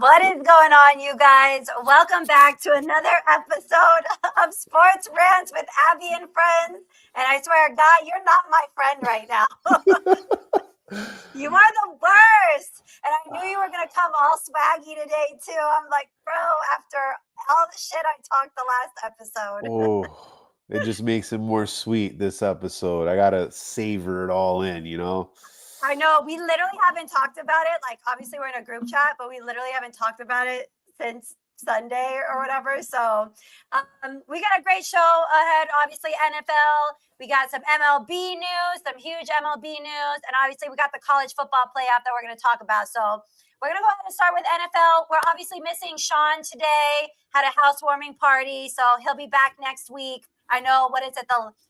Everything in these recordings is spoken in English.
What is going on, you guys? Welcome back to another episode of Sports Rants with Abby and Friends. And I swear, God, you're not my friend right now. You are the worst. And I knew you were going to come all swaggy today, too. I'm like, bro, after all the shit I talked the last episode. Oh, it just makes it more sweet this episode. I gotta savor it all in, you know? I know we literally haven't talked about it. Like, obviously, we're in a group chat, but we literally haven't talked about it since Sunday or whatever. So, we got a great show ahead. Obviously, NFL. We got some MLB news, some huge MLB news, and obviously, we got the college football playoff that we're going to talk about. So, we're going to go ahead and start with NFL. We're obviously missing Sean today. Had a housewarming party, so he'll be back next week. I know, what is it?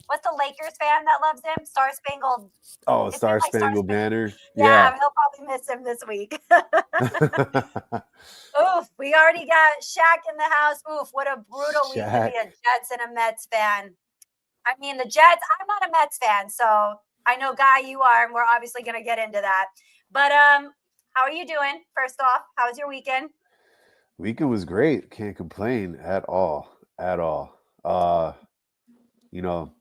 What's the Lakers fan that loves him? Star Spangled. Oh, It's been Star like Spangled Banner. Yeah, Yeah. he'll probably miss him this week. Oof, we already got Shaq in the house. Oof, what a brutal week to be a Shaq. Jets and a Mets fan. I mean, the Jets, I'm not a Mets fan, so I know, Guy, you are, and we're obviously going to get into that. But how are you doing? First off, how was your weekend? Weekend was great. Can't complain at all. At all. You know,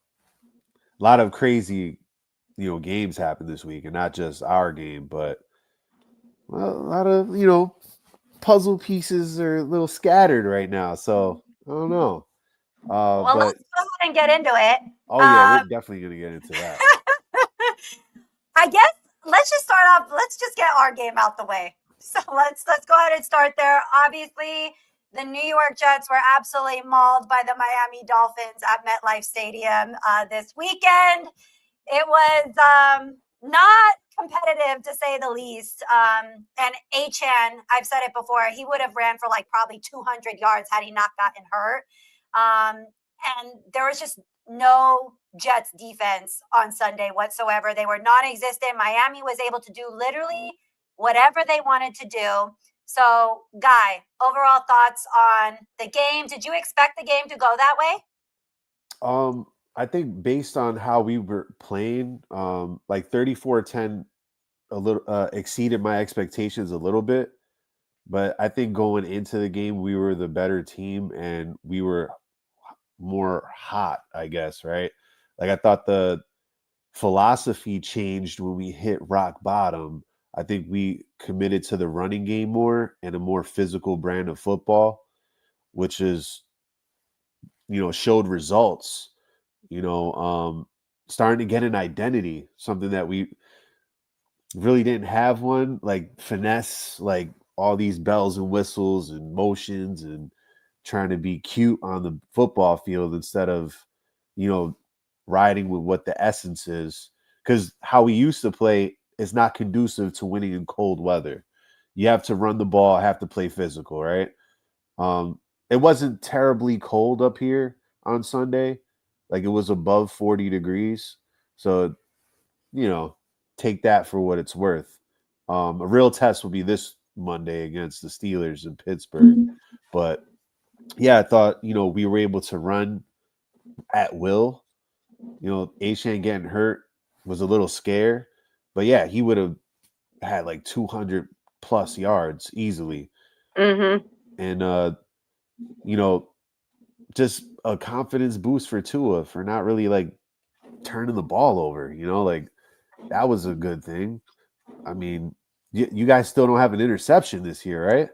a lot of crazy, games happened this week, and not just our game, but well, a lot of, puzzle pieces are a little scattered right now. So I don't know. Well, But let's go ahead and get into it. oh yeah, we're definitely gonna get into that. I guess let's just start off. Let's just get our game out the way. So let's go ahead and start there. Obviously, the New York Jets were absolutely mauled by the Miami Dolphins at MetLife Stadium this weekend. It was not competitive, to say the least. And Achan, I've said it before, he would have ran for like probably 200 yards had he not gotten hurt. And there was just no Jets defense on Sunday whatsoever. They were non-existent. Miami was able to do literally whatever they wanted to do. So, Guy, overall thoughts on the game? Did you expect the game to go that way? I think based on how we were playing, like 34-10 a little exceeded my expectations a little bit. But I think going into the game, we were the better team and we were more hot, I guess, right? Like I thought the philosophy changed when we hit rock bottom. I think we committed to the running game more and a more physical brand of football, which is, showed results, starting to get an identity, something that we really didn't have one, like finesse, like all these bells and whistles and motions and trying to be cute on the football field instead of, riding with what the essence is. Because how we used to play is not conducive to winning in cold weather. You have to run the ball, have to play physical, right? It wasn't terribly cold up here on Sunday. Like it was above 40 degrees. So, you know, take that for what it's worth. A real test will be this Monday against the Steelers in Pittsburgh. But yeah, I thought, we were able to run at will. Ashan getting hurt was a little scare. But yeah, he would have had like 200 plus yards easily. Mm-hmm. And, you know, just a confidence boost for Tua for not really like turning the ball over, like that was a good thing. I mean, you guys still don't have an interception this year, right?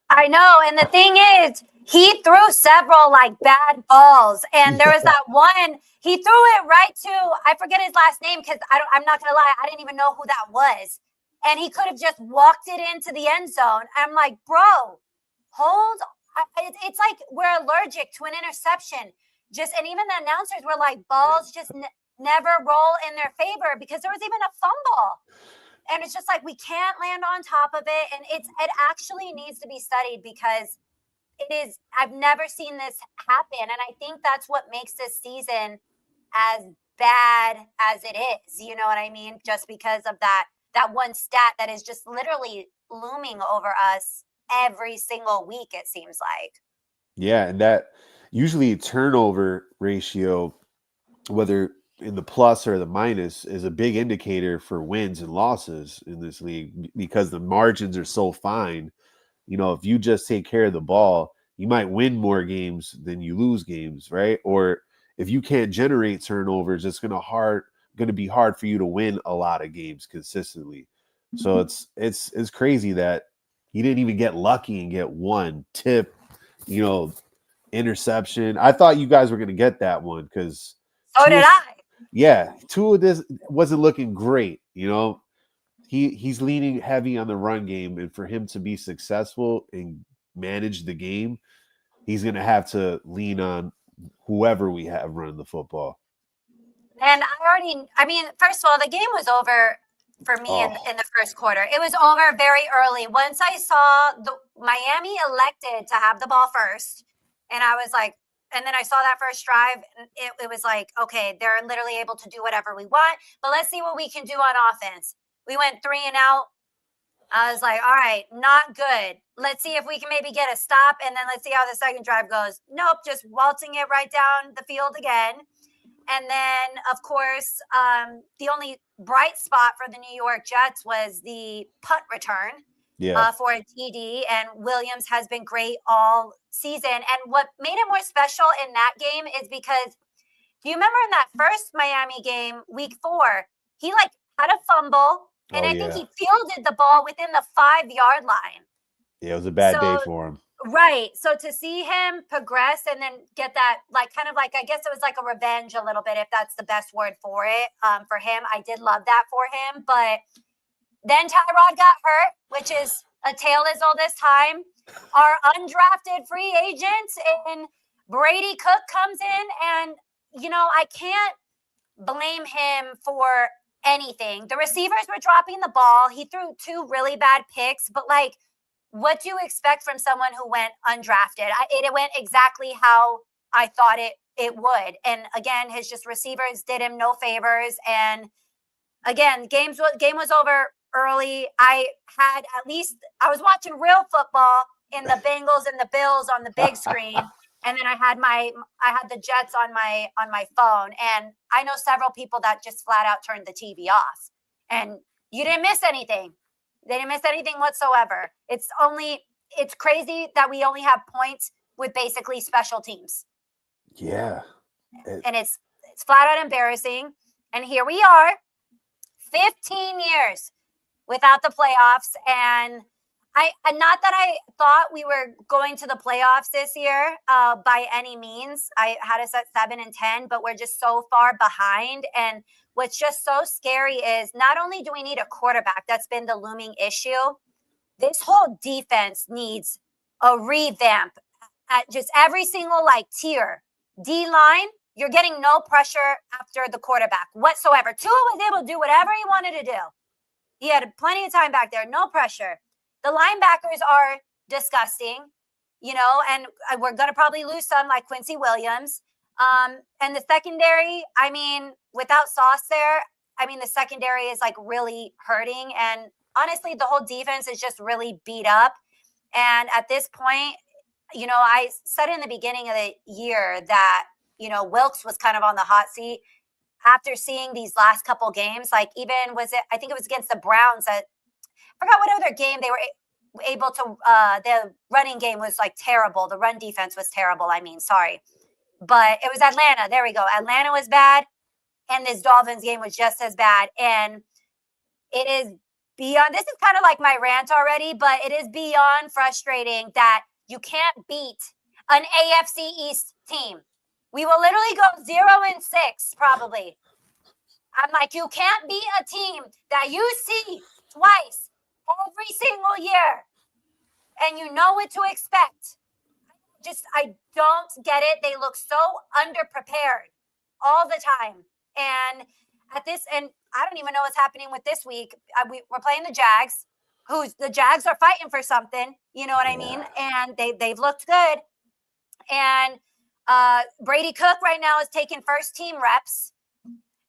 I know, and the thing is, he threw several like bad balls, and there was Yeah. that one he threw it right to, I forget his last name because I'm not gonna lie, I didn't even know who that was, and he could have just walked it into the end zone. I'm like, bro, hold. It's like we're allergic to an interception. Just and even the announcers were like, balls just never roll in their favor because there was even a fumble. And it's just like we can't land on top of it, and it actually needs to be studied because it is. I've never seen this happen, and I think that's what makes this season as bad as it is. You know what I mean? Just because of that one stat that is just literally looming over us every single week. It seems like. Yeah, and that usually turnover ratio, whether in the plus or the minus, is a big indicator for wins and losses in this league because the margins are so fine. if you just take care of the ball, you might win more games than you lose games, right? Or if you can't generate turnovers, it's going to be hard for you to win a lot of games consistently. So it's crazy that he didn't even get lucky and get one tip, interception. I thought you guys were going to get that one because So did I. yeah, two of this wasn't looking great. He's leaning heavy on the run game, and for him to be successful and manage the game, he's going to have to lean on whoever we have running the football. And first of all, the game was over for me in the first quarter. It was over very early. Once I saw the Miami elected to have the ball first, and I was like, and then I saw that first drive, it was like, okay, they're literally able to do whatever we want, but let's see what we can do on offense. We went 3 and out. I was like, all right, not good. Let's see if we can maybe get a stop, and then let's see how the second drive goes. Nope, just waltzing it right down the field again. And then, of course, the only bright spot for the New York Jets was the punt return for a TD. And Williams has been great all season. And what made it more special in that game is because, do you remember in that first Miami game, week 4, he had a fumble. And I think he fielded the ball within the 5-yard line. Yeah, it was a bad day for him. Right. So to see him progress and then get that, I guess it was like a revenge a little bit, if that's the best word for it, for him. I did love that for him. But then Tyrod got hurt, which is a tale as old as time. Our undrafted free agent and Brady Cook comes in, and, I can't blame him for anything. The receivers were dropping the ball. He threw 2 really bad picks, but what do you expect from someone who went undrafted? It went exactly how I thought it would. And again, his just receivers did him no favors. And again, game was over early. I was watching real football in the Bengals and the Bills on the big screen. And then I had the Jets on my phone. And I know several people that just flat out turned the TV off. And you didn't miss anything. They didn't miss anything whatsoever. It's crazy that we only have points with basically special teams. Yeah. And it's flat out embarrassing. And here we are, 15 years without the playoffs. And not that I thought we were going to the playoffs this year by any means. I had us at 7 and 10, but we're just so far behind. And what's just so scary is not only do we need a quarterback, that's been the looming issue, this whole defense needs a revamp at just every single tier. D-line, you're getting no pressure after the quarterback whatsoever. Tua was able to do whatever he wanted to do. He had plenty of time back there, no pressure. The linebackers are disgusting, and we're going to probably lose some like Quincy Williams. And the secondary, without Sauce there, the secondary is really hurting. And honestly, the whole defense is just really beat up. And at this point, I said in the beginning of the year that, Wilkes was kind of on the hot seat after seeing these last couple games. I think it was against the Browns that, I forgot what other game they were able to, the running game was terrible. The run defense was terrible. Sorry. But it was Atlanta. There we go. Atlanta was bad. And this Dolphins game was just as bad. And it is beyond, this is kind of like my rant already, but it is beyond frustrating that you can't beat an AFC East team. We will literally go 0-6 probably. I'm like, you can't beat a team that you see twice every single year, and you know what to expect. I don't get it. They look so underprepared all the time. And I don't even know what's happening with this week. We're playing the Jags, the Jags are fighting for something. You know what I mean? And they've looked good. And Brady Cook right now is taking first team reps,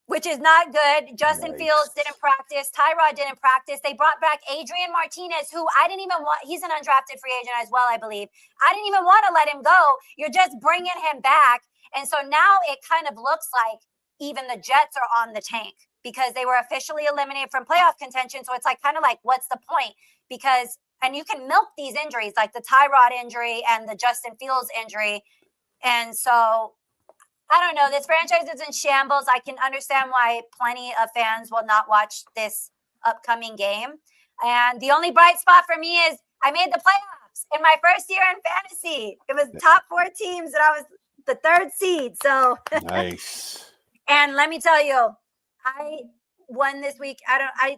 which is not good. Justin Fields didn't practice. Tyrod didn't practice. They brought back Adrian Martinez, who I didn't even want. He's an undrafted free agent as well, I believe. I didn't even want to let him go. You're just bringing him back. And so now it kind of looks like even the Jets are on the tank because they were officially eliminated from playoff contention. So it's kind of like, what's the point? Because, and you can milk these injuries like the Tyrod injury and the Justin Fields injury. And so I don't know. This franchise is in shambles. I can understand why plenty of fans will not watch this upcoming game. And the only bright spot for me is I made the playoffs in my first year in fantasy. It was top 4 teams, and I was the 3rd seed. So nice. And let me tell you, I won this week. I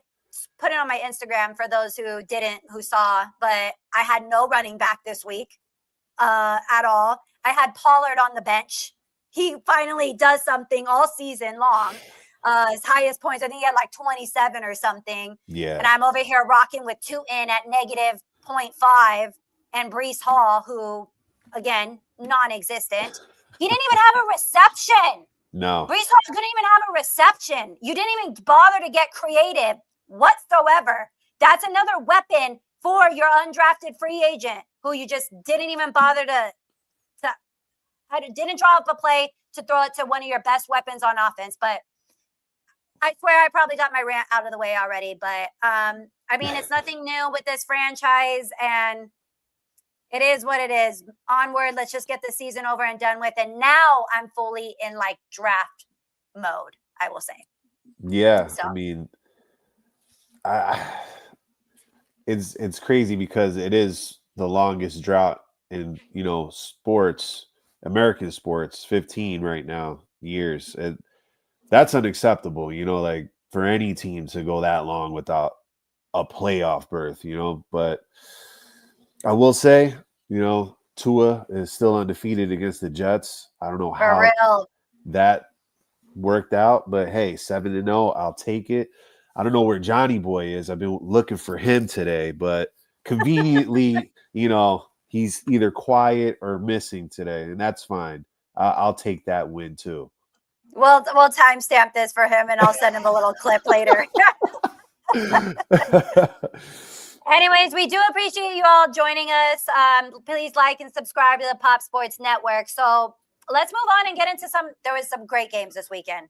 put it on my Instagram for those who saw, but I had no running back this week at all. I had Pollard on the bench. He finally does something all season long. His highest points, I think he had like 27 or something. Yeah. And I'm over here rocking with 2 in at negative 0.5 and Breece Hall, who, again, non-existent. He didn't even have a reception. No. Breece Hall couldn't even have a reception. You didn't even bother to get creative whatsoever. That's another weapon for your undrafted free agent who you just didn't even bother to didn't draw up a play to throw it to one of your best weapons on offense. But I swear I probably got my rant out of the way already. But I mean, it's nothing new with this franchise, and it is what it is. Onward, let's just get the season over and done with. And now I'm fully in like draft mode, I will say. Yeah, so. I mean, it's crazy because it is the longest drought in, you know, sports, American sports, 15 right now years. That's unacceptable, you know, like for any team to go that long without a playoff berth, you know. But I will say, you know, Tua is still undefeated against the Jets. I don't know how that worked out, but hey, 7-0, I'll take it. I don't know where Johnny Boy is. I've been looking for him today, but conveniently, you know, he's either quiet or missing today, and that's fine. I'll take that win too. We'll timestamp this for him, and I'll send him a little clip later. Anyways, we do appreciate you all joining us. Please like and subscribe to the Pop Sports Network. So let's move on and get into there was some great games this weekend.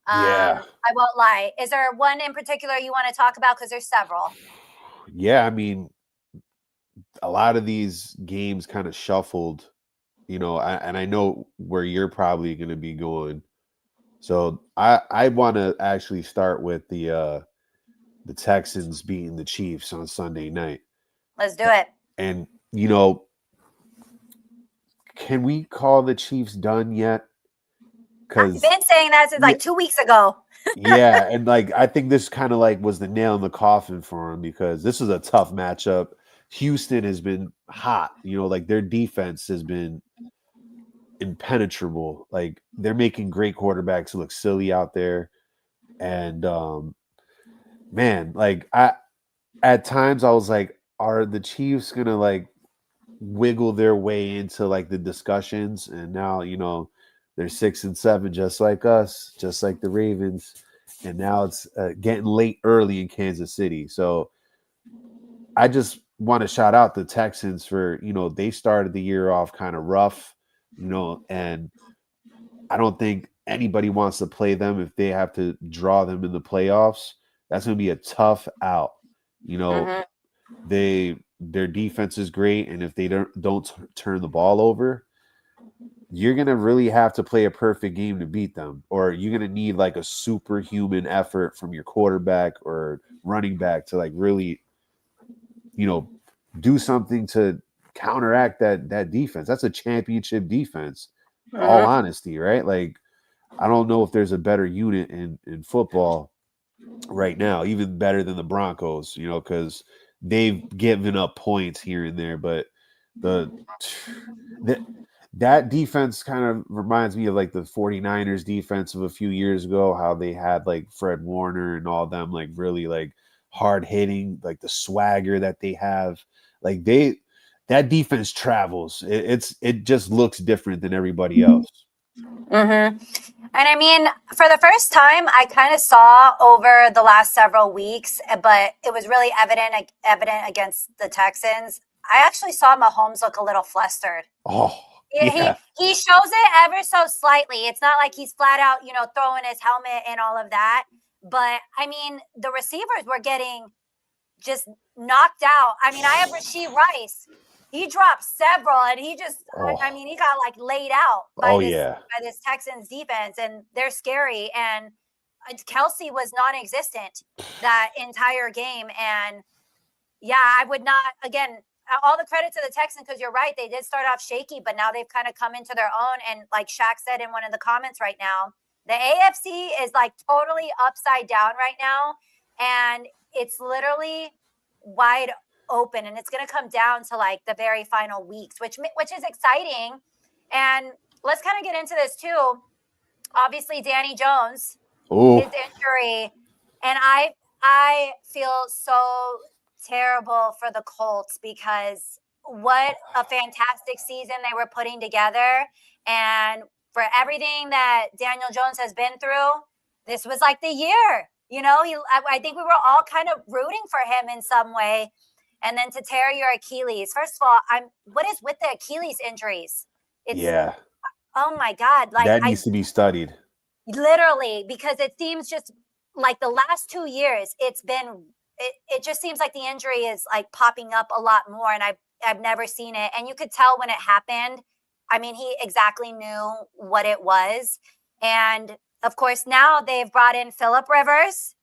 Yeah. I won't lie. Is there one in particular you want to talk about? Because there's several. Yeah, I mean, a lot of these games kind of shuffled, you know, and I know where you're probably going to be going. So I want to actually start with the Texans beating the Chiefs on Sunday night. Let's do it. And, you know, can we call the Chiefs done yet? I've been saying that since like 2 weeks ago. Yeah, and like I think this kind of like was the nail in the coffin for him because this is a tough matchup. Houston has been hot, you know, like their defense has been impenetrable. Like they're making great quarterbacks look silly out there. And man, like at times I was like, are the Chiefs gonna like wiggle their way into like the discussions? And now, you know, they're 6-7, just like us, just like the Ravens. And now it's getting late early in Kansas City. So I just want to shout out the Texans for, you know, they started the year off kind of rough, you know, and I don't think anybody wants to play them if they have to draw them in the playoffs. That's going to be a tough out. You know, their defense is great. And if they don't turn the ball over, you're going to really have to play a perfect game to beat them, or you're going to need like a superhuman effort from your quarterback or running back to like really, you know, do something to counteract that defense. That's a championship defense, all honesty, right? Like, I don't know if there's a better unit in football right now, even better than the Broncos, you know, because they've given up points here and there, but that defense kind of reminds me of like the 49ers defense of a few years ago, how they had like Fred Warner and all them like really like hard hitting, like the swagger that they have. Like that defense travels. It just looks different than everybody else. And I mean, for the first time, I kind of saw over the last several weeks, but it was really evident against the Texans. I actually saw Mahomes look a little flustered. Oh, yeah. He shows it ever so slightly. It's not like he's flat out, you know, throwing his helmet and all of that. But I mean, the receivers were getting just knocked out. I mean, I have Rasheed Rice. He dropped several, and he just, I mean, he got like laid out by this Texans defense, and they're scary. And Kelsey was non-existent that entire game. And yeah, I would not, again, all the credit to the Texans, because you're right, they did start off shaky, but now they've kind of come into their own. And like Shaq said in one of the comments right now, the AFC is like totally upside down right now, and it's literally wide open, and it's going to come down to like the very final weeks, which is exciting. And let's kind of get into this too. Obviously, Danny Jones, his injury, and I feel so terrible for the Colts, because what a fantastic season they were putting together, and for everything that Daniel Jones has been through, this was like the year. You know, I think we were all kind of rooting for him in some way. And then to tear your Achilles. First of all, what is with the Achilles injuries? Oh my God. Like, that needs to be studied. Literally, because it seems just like the last 2 years, it just seems like the injury is like popping up a lot more, and I've never seen it. And you could tell when it happened. I mean, he exactly knew what it was. And of course, now they've brought in Phillip Rivers,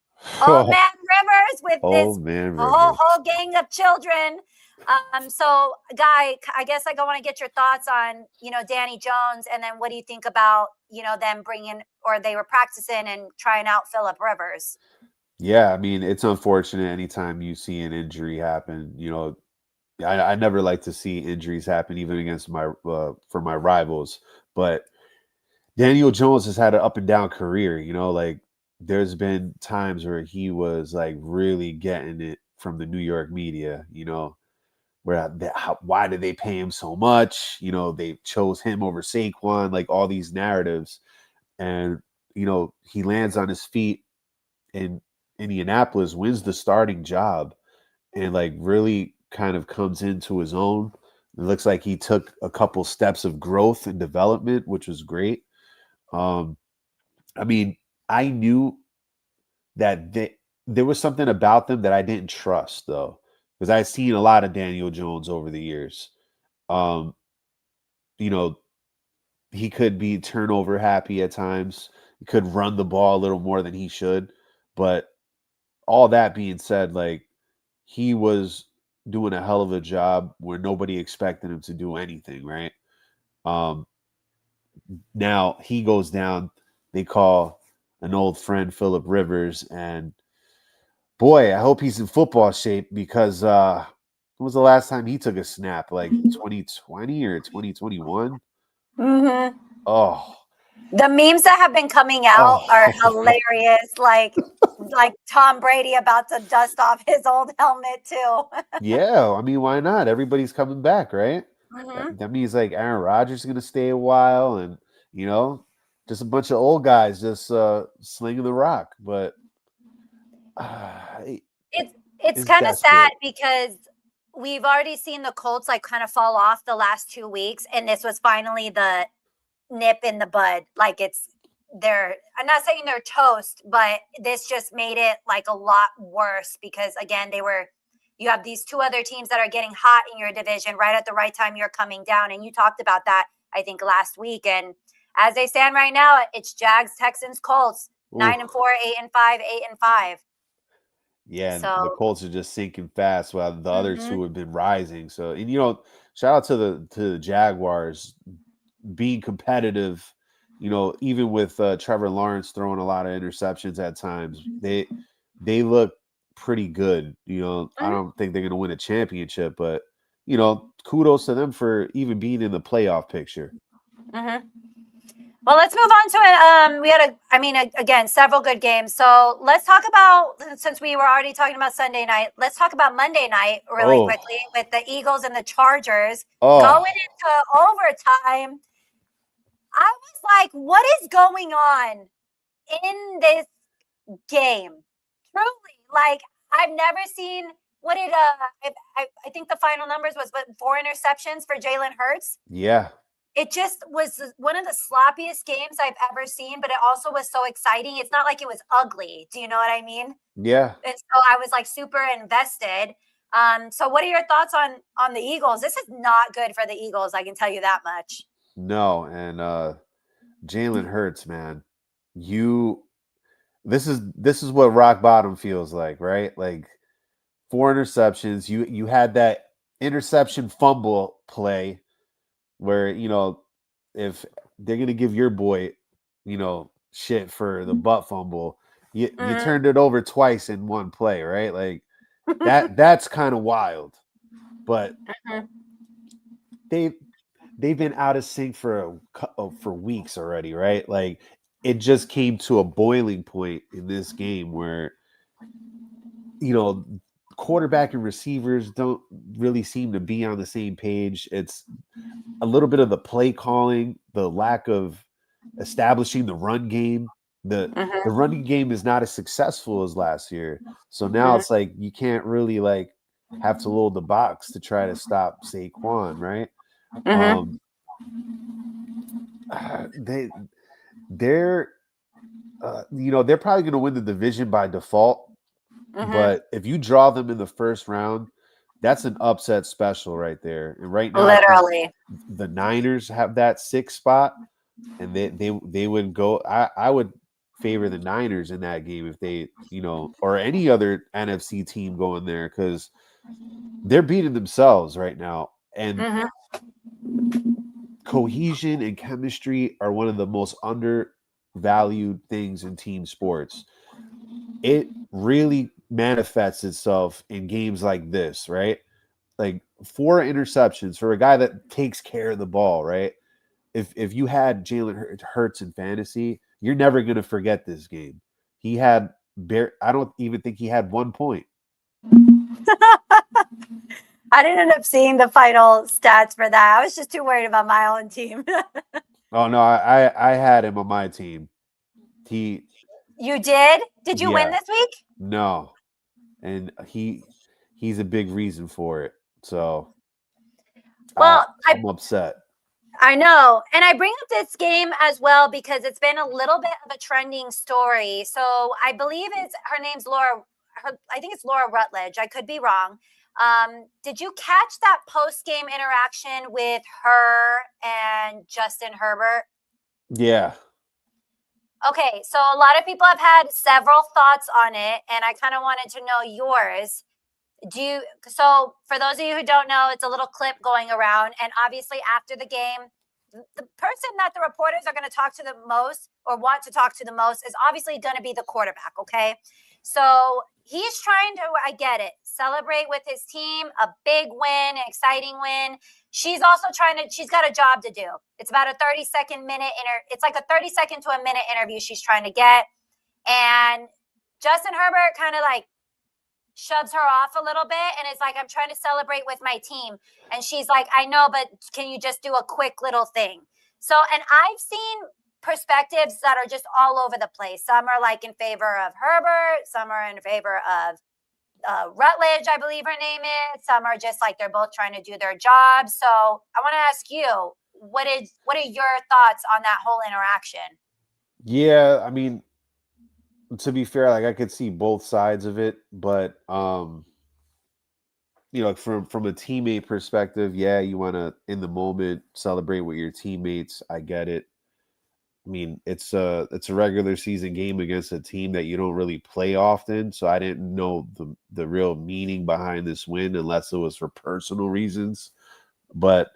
old man Rivers, with whole gang of children. So, Guy, I guess I want to get your thoughts on, Danny Jones, and then what do you think about, them bringing, or they were practicing and trying out Phillip Rivers? Yeah, I mean, it's unfortunate anytime you see an injury happen. I never like to see injuries happen, even against for my rivals. But Daniel Jones has had an up and down career. Like there's been times where he was like really getting it from the New York media. Why did they pay him so much? They chose him over Saquon. Like all these narratives, and he lands on his feet in Indianapolis, wins the starting job, and like really kind of comes into his own. It looks like he took a couple steps of growth and development, which was great. I mean, I knew that there was something about them that I didn't trust, though, because I've seen a lot of Daniel Jones over the years. He could be turnover happy at times. He could run the ball a little more than he should. But all that being said, like, he was doing a hell of a job where nobody expected him to do anything, right? Now he goes down. They call an old friend, Phillip Rivers, and boy, I hope he's in football shape, because when was the last time he took a snap? Like 2020 or 2021? Mm-hmm. Oh. The memes that have been coming out are hilarious. Like Tom Brady about to dust off his old helmet too. Yeah, I mean, why not? Everybody's coming back, right? Mm-hmm. That means like Aaron Rodgers is going to stay a while, and just a bunch of old guys just slinging the rock. But it's kind of sad, because we've already seen the Colts like kind of fall off the last 2 weeks, and this was finally the nip in the bud. Like I'm not saying they're toast, but this just made it like a lot worse, because again, you have these two other teams that are getting hot in your division right at the right time you're coming down. And you talked about that, I think, last week. And as they stand right now, it's Jags, Texans, Colts, 9-4, 8-5, 8-5. Yeah, and the Colts are just sinking fast, while the other two have been rising. So, and shout out to the Jaguars being competitive. Even with Trevor Lawrence throwing a lot of interceptions at times, they look pretty good. I don't think they're going to win a championship, but kudos to them for even being in the playoff picture. Mm-hmm. Well, let's move on to it. We had again, several good games. So let's talk about, since we were already talking about Sunday night, let's talk about Monday night really quickly, with the Eagles and the Chargers going into overtime. I was like, what is going on in this game? Truly, like, I've never seen I think the final numbers was 4 interceptions for Jalen Hurts. Yeah. It just was one of the sloppiest games I've ever seen, but it also was so exciting. It's not like it was ugly. Do you know what I mean? Yeah. And so I was like super invested. So what are your thoughts on the Eagles? This is not good for the Eagles, I can tell you that much. No, and Jalen Hurts, man, you this is what rock bottom feels like, right? Like 4 interceptions. You had that interception fumble play where if they're gonna give your boy shit for the butt fumble, you Mm-hmm. turned it over twice in one play, right? Like that's kind of wild. But Mm-hmm. they they've been out of sync for weeks already, right? Like it just came to a boiling point in this game where quarterback and receivers don't really seem to be on the same page. It's a little bit of the play calling, the lack of establishing the run game. The Mm-hmm. running game is not as successful as last year. So now Mm-hmm. it's like you can't really like have to load the box to try to stop Saquon, right? Mm-hmm. Um they they're they're probably going to win the division by default, Mm-hmm. but if you draw them in the first round, that's an upset special right there. And right now I think Literally. the Niners have that 6th spot, and they would go. I would favor the Niners in that game if they or any other NFC team going there, because they're beating themselves right now, and Mm-hmm. cohesion and chemistry are one of the most undervalued things in team sports. It really manifests itself in games like this, right? Like 4 interceptions for a guy that takes care of the ball, right? If you had Jalen Hurts in fantasy, you're never going to forget this game. He had I don't even think he had 1 point. I didn't end up seeing the final stats for that. I was just too worried about my own team. Oh no, I had him on my team. He You did? Did you win Yeah, this week? no, and he's a big reason for it. So Well, I'm upset. I know. And I bring up this game as well because it's been a little bit of a trending story. So I believe her name's Laura. I think it's Laura Rutledge. I could be wrong. Did you catch that post game interaction with her and Justin Herbert? Yeah, Okay, so a lot of people have had several thoughts on it, and I kind of wanted to know yours. So for those of you who don't know, it's a little clip going around, and obviously after the game, the person that the reporters are going to talk to the most or want to talk to the most is obviously going to be the quarterback. Okay, so he's trying to, I get it, celebrate with his team, a big win, an exciting win. She's also she's got a job to do. It's about a 30-second it's like a 30-second to a minute interview she's trying to get. And Justin Herbert kind of like shoves her off a little bit and is like, I'm trying to celebrate with my team. And she's like, I know, but can you just do a quick little thing? So, and I've seen perspectives that are just all over the place. Some are like in favor of Herbert, some are in favor of Rutledge, I believe her name is. Some are just like they're both trying to do their job. So I want to ask you, what are your thoughts on that whole interaction? yeah. I mean, to be fair, like I could see both sides of it, but like from a teammate perspective, yeah, you want to in the moment celebrate with your teammates. I get it. I mean, it's a regular season game against a team that you don't really play often, so I didn't know the real meaning behind this win unless it was for personal reasons. But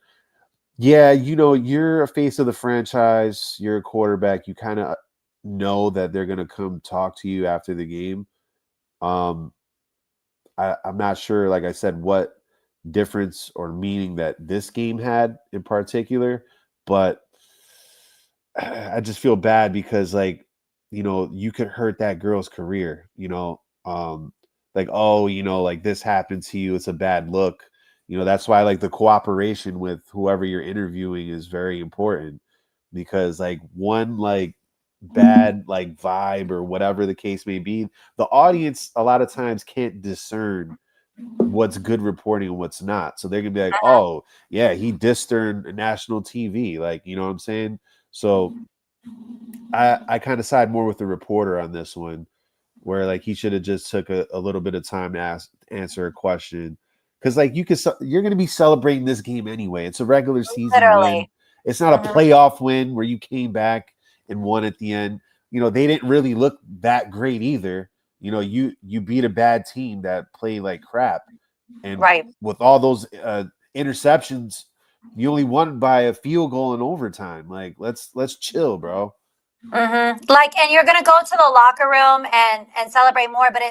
yeah, you're a face of the franchise, you're a quarterback, you kind of know that they're going to come talk to you after the game. Um I'm not sure, like I said, what difference or meaning that this game had in particular, but I just feel bad because like, you could hurt that girl's career, like, oh, like this happened to you, it's a bad look. That's why like the cooperation with whoever you're interviewing is very important, because like one like bad like vibe or whatever the case may be, the audience a lot of times can't discern what's good reporting and what's not. So they're gonna be like, oh yeah, he dissed her in national TV. Like, you know what I'm saying? So I kind of side more with the reporter on this one, where like he should have just took a little bit of time to answer a question. because like you're going to be celebrating this game anyway. It's a regular season win. Literally. It's not a playoff win where you came back and won at the end. They didn't really look that great either. You beat a bad team that played like crap, and with all those interceptions, you only won by a field goal in overtime. Like, let's chill, bro. Like, and you're gonna go to the locker room and celebrate more, but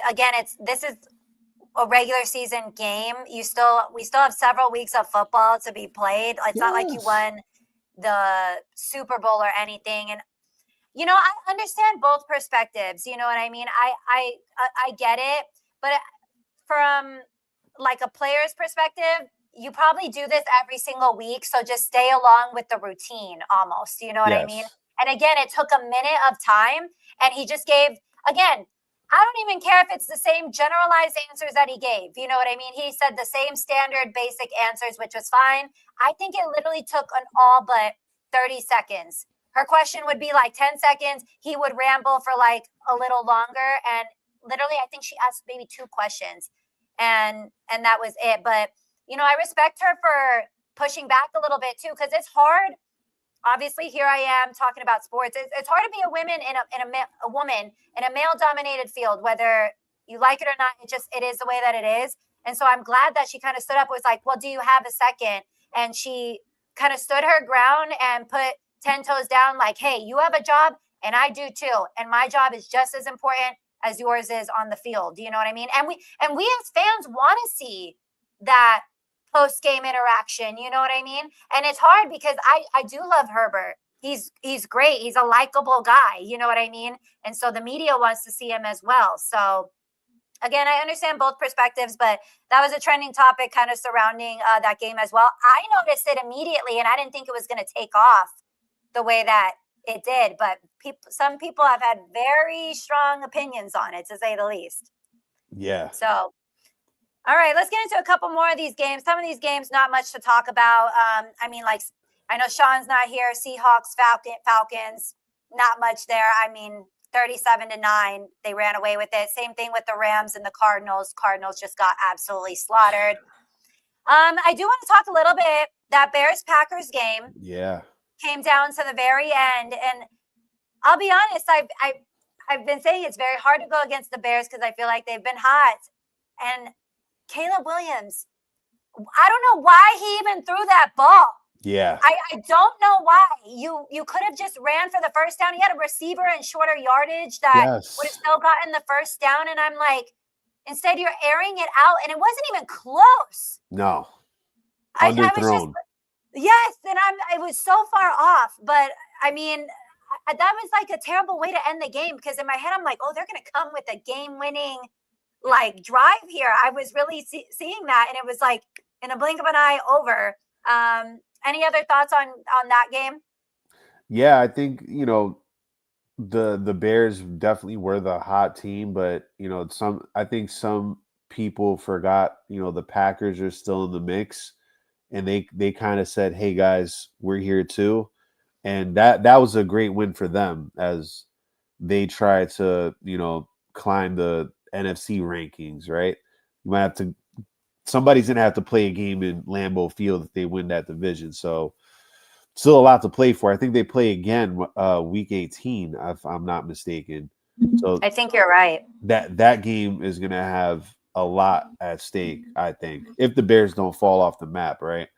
this is a regular season game. We still have several weeks of football to be played. It's not like you won the Super Bowl or anything. And I understand both perspectives. You know what I mean? I get it, but from like a player's perspective, you probably do this every single week, so just stay along with the routine almost. You know what I mean? And again, it took a minute of time, and he just gave, again, I don't even care if it's the same generalized answers that he gave. You know what I mean? He said the same standard basic answers, which was fine. I think it literally took an all but 30 seconds. Her question would be like 10 seconds. He would ramble for like a little longer. And literally, I think she asked maybe 2 questions. And that was it. But, I respect her for pushing back a little bit too, because it's hard. Obviously, here I am talking about sports. It's hard to be a woman a woman in a male-dominated field, whether you like it or not. It is the way that it is. And so I'm glad that she kind of stood up. Was like, well, do you have a second? And she kind of stood her ground and put 10 toes down. Like, hey, you have a job, and I do too. And my job is just as important as yours is on the field. You know what I mean? And we as fans want to see that post-game interaction, you know what I mean? And it's hard because I do love Herbert. He's great. He's a likable guy, you know what I mean? And so the media wants to see him as well. So again, I understand both perspectives, but that was a trending topic kind of surrounding that game as well. I noticed it immediately, and I didn't think it was going to take off the way that it did, but some people have had very strong opinions on it, to say the least. Yeah. So all right, let's get into a couple more of these games. Some of these games, not much to talk about. I mean, like, I know Sean's not here. Seahawks, Falcons, not much there. I mean, 37-9, they ran away with it. Same thing with the Rams and the Cardinals. Cardinals just got absolutely slaughtered. I do want to talk a little bit. That Bears-Packers game came down to the very end. And I'll be honest, I've been saying it's very hard to go against the Bears because I feel like they've been hot. And Caleb Williams, I don't know why he even threw that ball. Yeah. I don't know why. You could have just ran for the first down. He had a receiver in shorter yardage that would have still gotten the first down. And I'm like, instead you're airing it out, and it wasn't even close. No. Underthrown. Yes, and it was so far off. But I mean, that was like a terrible way to end the game, because in my head I'm like, oh, they're going to come with a game-winning like drive here. I was really seeing that, and it was like in a blink of an eye over. Any other thoughts on that game? Yeah, I think the Bears definitely were the hot team, but I think some people forgot the Packers are still in the mix, and they kind of said, hey guys, we're here too. And that was a great win for them as they try to climb the NFC rankings, right? Somebody's gonna have to play a game in Lambeau Field if they win that division. So still a lot to play for. I think they play again week 18, if I'm not mistaken. So I think you're right. That game is gonna have a lot at stake, I think, if the Bears don't fall off the map, right?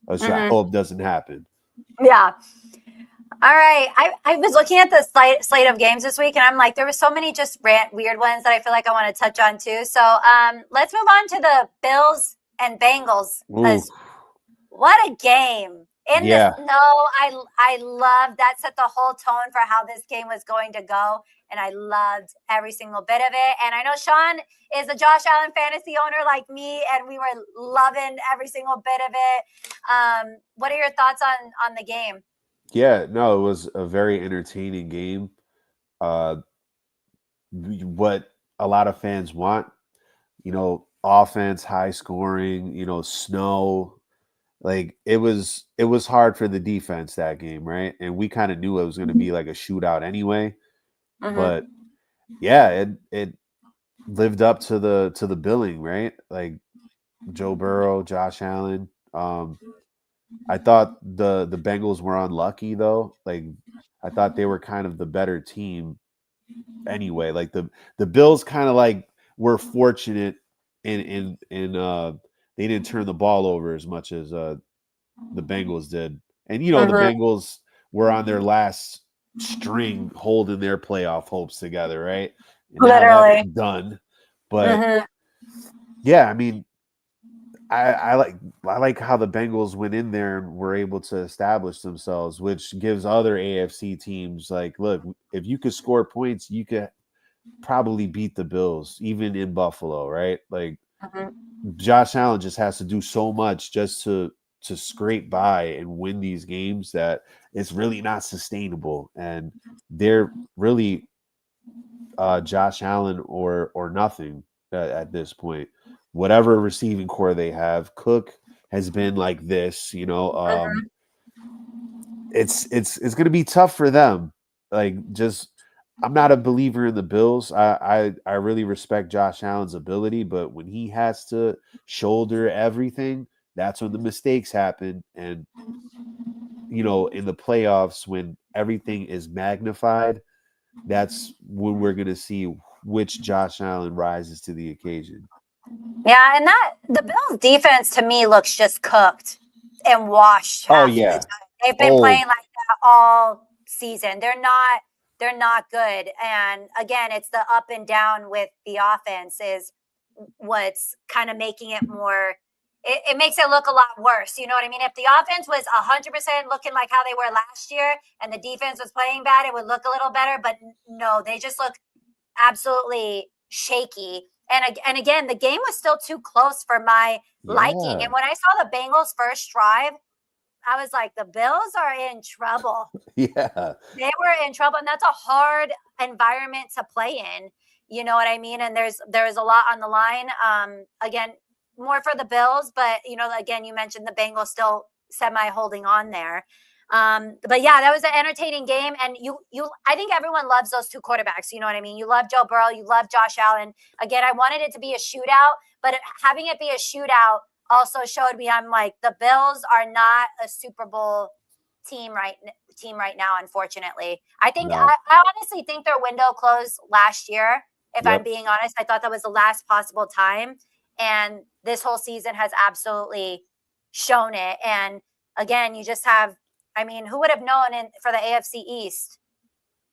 I hope doesn't happen. Yeah. All right. I was looking at the slate of games this week, and I'm like, there were so many just weird ones that I feel like I want to touch on too. So let's move on to the Bills and Bengals. What a game. In the snow, I loved that. Set the whole tone for how this game was going to go, and I loved every single bit of it. And I know Sean is a Josh Allen fantasy owner like me, and we were loving every single bit of it. What are your thoughts on the game? Yeah, no, it was a very entertaining game. What a lot of fans want, offense, high scoring, snow. Like it was hard for the defense that game, right? And we kind of knew it was going to be like a shootout anyway. But yeah, it lived up to the billing, right? Like Joe Burrow, Josh Allen. I thought the Bengals were unlucky though. Like I thought they were kind of the better team anyway. Like the Bills kind of like were fortunate in they didn't turn the ball over as much as the Bengals did. And the Mm-hmm. Bengals were on their last string holding their playoff hopes together, right? And now that's Literally. done. But Mm-hmm. yeah, I mean, I like how the Bengals went in there and were able to establish themselves, which gives other AFC teams like, look, if you could score points, you could probably beat the Bills, even in Buffalo, right? Like Mm-hmm. Josh Allen just has to do so much just to scrape by and win these games that it's really not sustainable. And they're really Josh Allen or nothing at this point. Whatever receiving core they have, Cook has been like this. Mm-hmm. It's going to be tough for them. Like just, I'm not a believer in the Bills. I really respect Josh Allen's ability, but when he has to shoulder everything, that's when the mistakes happen. And in the playoffs, when everything is magnified, that's when we're going to see which Josh Allen rises to the occasion. Yeah, and that the Bills defense to me looks just cooked and washed Oh half of the yeah, time. They've been old. playing like that all season. They're not good. And again, it's the up and down with the offense is what's kind of making it more it makes it look a lot worse. You know what I mean? If the offense was 100% looking like how they were last year and the defense was playing bad, it would look a little better. But no, they just look absolutely shaky. And again, the game was still too close for my liking. Yeah, And when I saw the Bengals first drive, I was like, the Bills are in trouble. yeah, They were in trouble, and that's a hard environment to play in. You know what I mean? And there's a lot on the line. Again, more for the Bills, but again, you mentioned the Bengals still semi holding on there. But yeah, that was an entertaining game, and I think everyone loves those two quarterbacks. You know what I mean? You love Joe Burrow, you love Josh Allen. Again, I wanted it to be a shootout, but having it be a shootout also showed me I'm like the Bills are not a Super Bowl team right now. Unfortunately, no, I honestly think their window closed last year. If I'm yep, being honest, I thought that was the last possible time, and this whole season has absolutely shown it. And again, you just have. I mean, who would have known for the AFC East,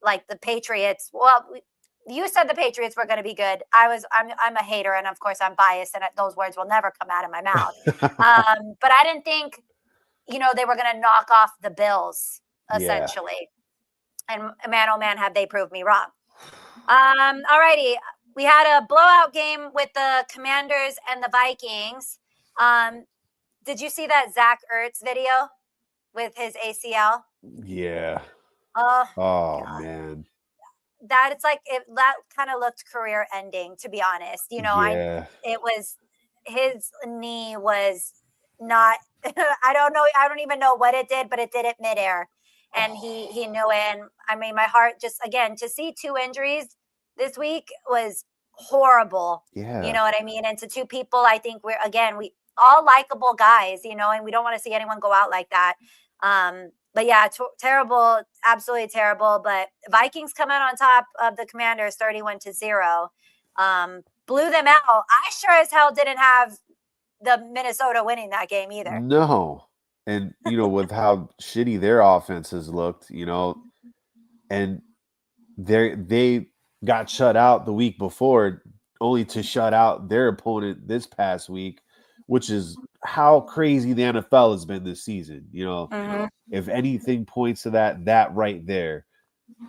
like the Patriots? Well, you said the Patriots were going to be good. I'm a hater, and of course I'm biased, and those words will never come out of my mouth. But I didn't think they were going to knock off the Bills yeah, essentially. And man, oh man, have they proved me wrong. All righty. We had a blowout game with the Commanders and the Vikings. Did you see that Zach Ertz video with his ACL? yeah. Oh, Oh God. man, That it's like that kind of looked career ending, to be honest. yeah. It was his knee was not I don't even know what it did, but it did it midair. And he knew it. And I mean my heart just again to see two injuries this week was horrible. You Yeah, know what I mean? And to two people, I think we all likable guys, and we don't want to see anyone go out like that. But yeah, terrible, absolutely terrible. But Vikings come out on top of the Commanders 31-0. Blew them out. I sure as hell didn't have the Minnesota winning that game either. no. And with how shitty their offenses looked, and they got shut out the week before, only to shut out their opponent this past week, which is how crazy the NFL has been this season. Mm-hmm. If anything points to that right there,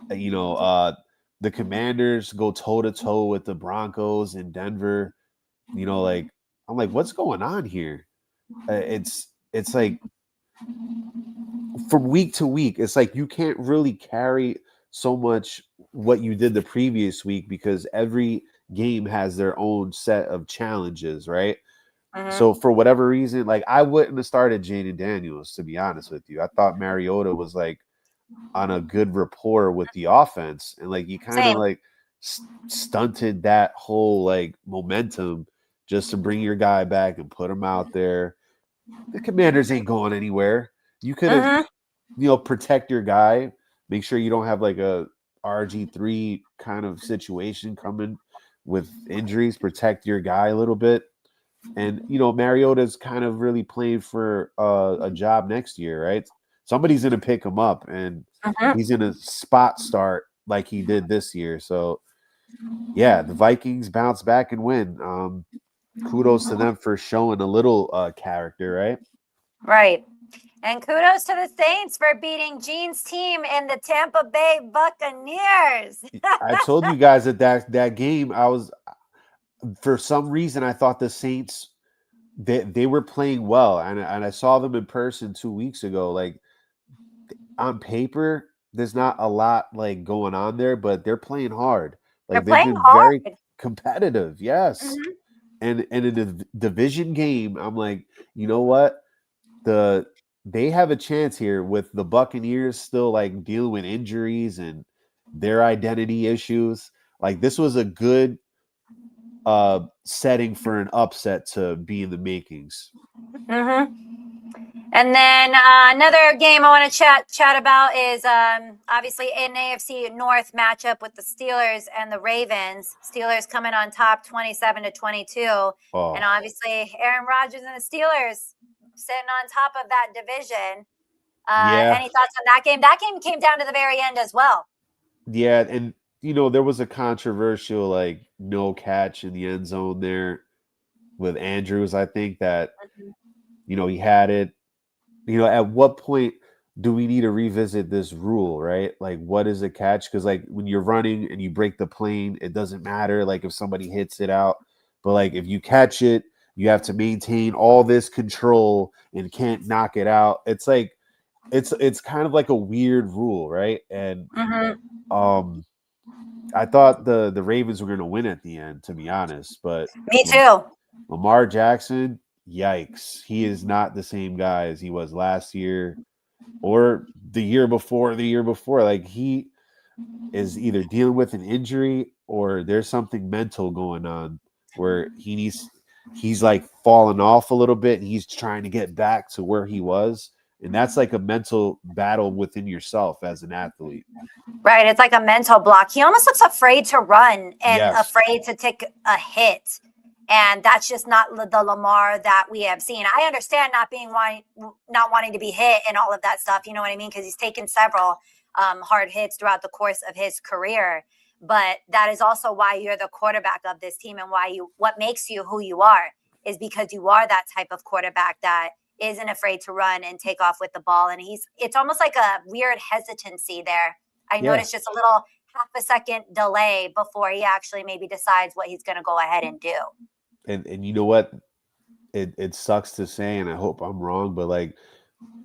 the Commanders go toe to toe with the Broncos in Denver. Like I'm like, what's going on here? It's like from week to week, it's like you can't really carry so much what you did the previous week because every game has their own set of challenges, right? Mm-hmm. So for whatever reason, like I wouldn't have started Jaden Daniels, to be honest with you. I thought Mariota was like on a good rapport with the offense, and like you kind of Same. like stunted that whole like momentum just to bring your guy back and put him out there. The Commanders ain't going anywhere. You could have, protect your guy. Make sure you don't have like a RG3 kind of situation coming with injuries. Protect your guy a little bit. And, Mariota's kind of really playing for a job next year, right? Somebody's going to pick him up, and he's going to spot start like he did this year. So, yeah, the Vikings bounce back and win. Kudos to them for showing a little character, right? Right. And kudos to the Saints for beating Gene's team in the Tampa Bay Buccaneers. I told you guys that game, for some reason, I thought the Saints, they were playing well. And I saw them in person 2 weeks ago. Like, on paper, there's not a lot like going on there, but they're playing hard. Like, They're they've playing been hard. very competitive. Yes. And in a division game, I'm like, you know what? They have a chance here with the Buccaneers still like dealing with injuries and their identity issues. Like, this was a good setting for an upset to be in the makings. And then another game I want to chat about is obviously an AFC North matchup with the Steelers and the Ravens. Steelers coming on top 27-22. And obviously Aaron Rodgers and the Steelers sitting on top of that division. Any thoughts on that game? That game came down to the very end as well. Yeah, and there was a controversial like no catch in the end zone there with Andrews. I think that he had it. At what point do we need to revisit this rule, right? Like, what is a catch? Because like when you're running and you break the plane, it doesn't matter like if somebody hits it out, but like if you catch it, you have to maintain all this control and can't knock it out. It's like it's kind of like a weird rule, right? And I thought the Ravens were going to win at the end, to be honest. But me too. Lamar Jackson, yikes! He is not the same guy as he was last year or the year before. Like, he is either dealing with an injury or there's something mental going on where he's like falling off a little bit and he's trying to get back to where he was. And that's like a mental battle within yourself as an athlete. Right. It's like a mental block. He almost looks afraid to run and afraid to take a hit. And that's just not the Lamar that we have seen. I understand not wanting to be hit and all of that stuff. You know what I mean? Because he's taken several hard hits throughout the course of his career. But that is also why you're the quarterback of this team, and what makes you who you are is because you are that type of quarterback that isn't afraid to run and take off with the ball. And it's almost like a weird hesitancy there. I noticed just a little half a second delay before he actually maybe decides what he's going to go ahead and do. And you know what? It sucks to say, and I hope I'm wrong, but like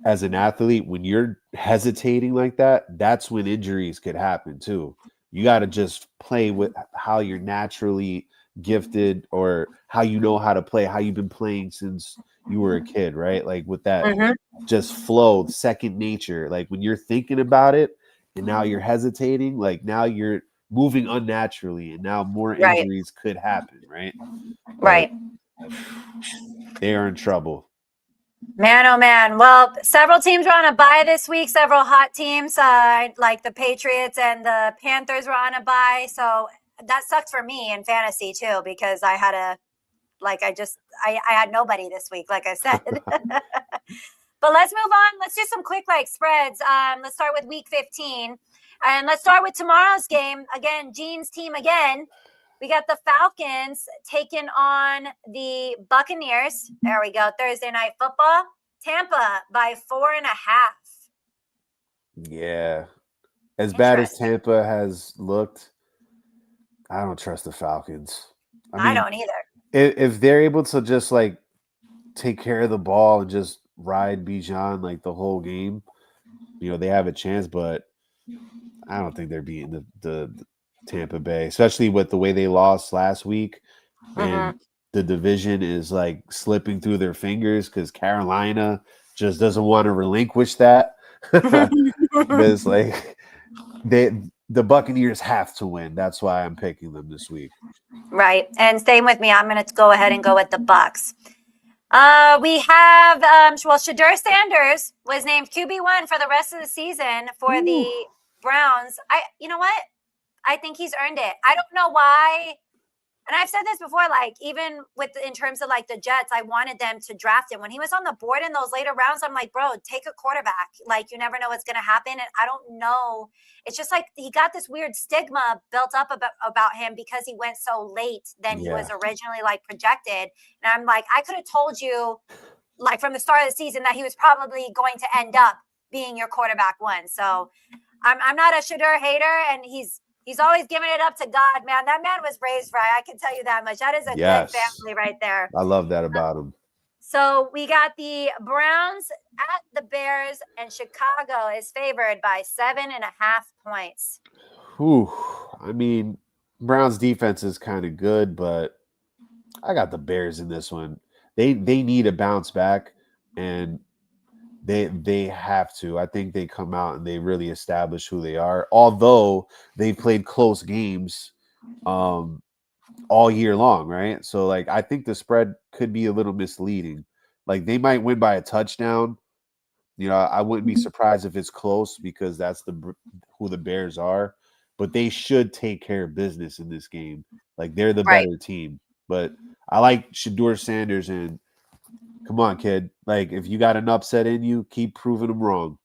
as an athlete, when you're hesitating like that, that's when injuries could happen too. You got to just play with how you're naturally gifted or how you know how to play, how you've been playing since you were a kid, right? Like with that just flow, second nature. Like when you're thinking about it and now you're hesitating, like now you're moving unnaturally and now more injuries could happen, right? Right. But they are in trouble. Man, oh man. Well, several teams were on a bye this week, several hot teams, like the Patriots and the Panthers were on a bye. So that sucked for me in fantasy too, because I had I had nobody this week, like I said. But let's move on. Let's do some quick spreads. Let's start with week 15. And let's start with tomorrow's game. Again, Gene's team again. We got the Falcons taking on the Buccaneers. There we go. Thursday night football. Tampa by 4.5. Yeah. As bad as Tampa has looked, I don't trust the Falcons. I don't either. If they're able to just like take care of the ball and just ride Bijan like the whole game, they have a chance, but I don't think they're beating the Tampa Bay, especially with the way they lost last week. And the division is like slipping through their fingers because Carolina just doesn't want to relinquish that. Because like the Buccaneers have to win. That's why I'm picking them this week. Right. And same with me. I'm going to go ahead and go with the Bucks. We have, Shadur Sanders was named QB1 for the rest of the season for the Browns. You know what? I think he's earned it. I don't know why. And I've said this before, like, even in terms of like the Jets, I wanted them to draft him. When he was on the board in those later rounds, I'm like, bro, take a quarterback. Like, you never know what's going to happen. And I don't know. It's just like he got this weird stigma built up about him because he went so late than he was originally like projected. And I'm like, I could have told you like from the start of the season that he was probably going to end up being your quarterback one. So I'm not a Shadur hater, and he's always giving it up to God, man. That man was raised right. I can tell you that much. That is a good family right there. I love that about him. So we got the Browns at the Bears, and Chicago is favored by 7.5 points. Whew. I mean, Browns defense is kind of good, but I got the Bears in this one. They need a bounce back, and they have to. I think they come out and they really establish who they are. Although they played close games all year long, right? So like I think the spread could be a little misleading. Like they might win by a touchdown. You know, I wouldn't be surprised if it's close because that's who the Bears are. But they should take care of business in this game. Like they're the better team. But I like Shadur Sanders, and come on, kid. Like if you got an upset in you, keep proving them wrong.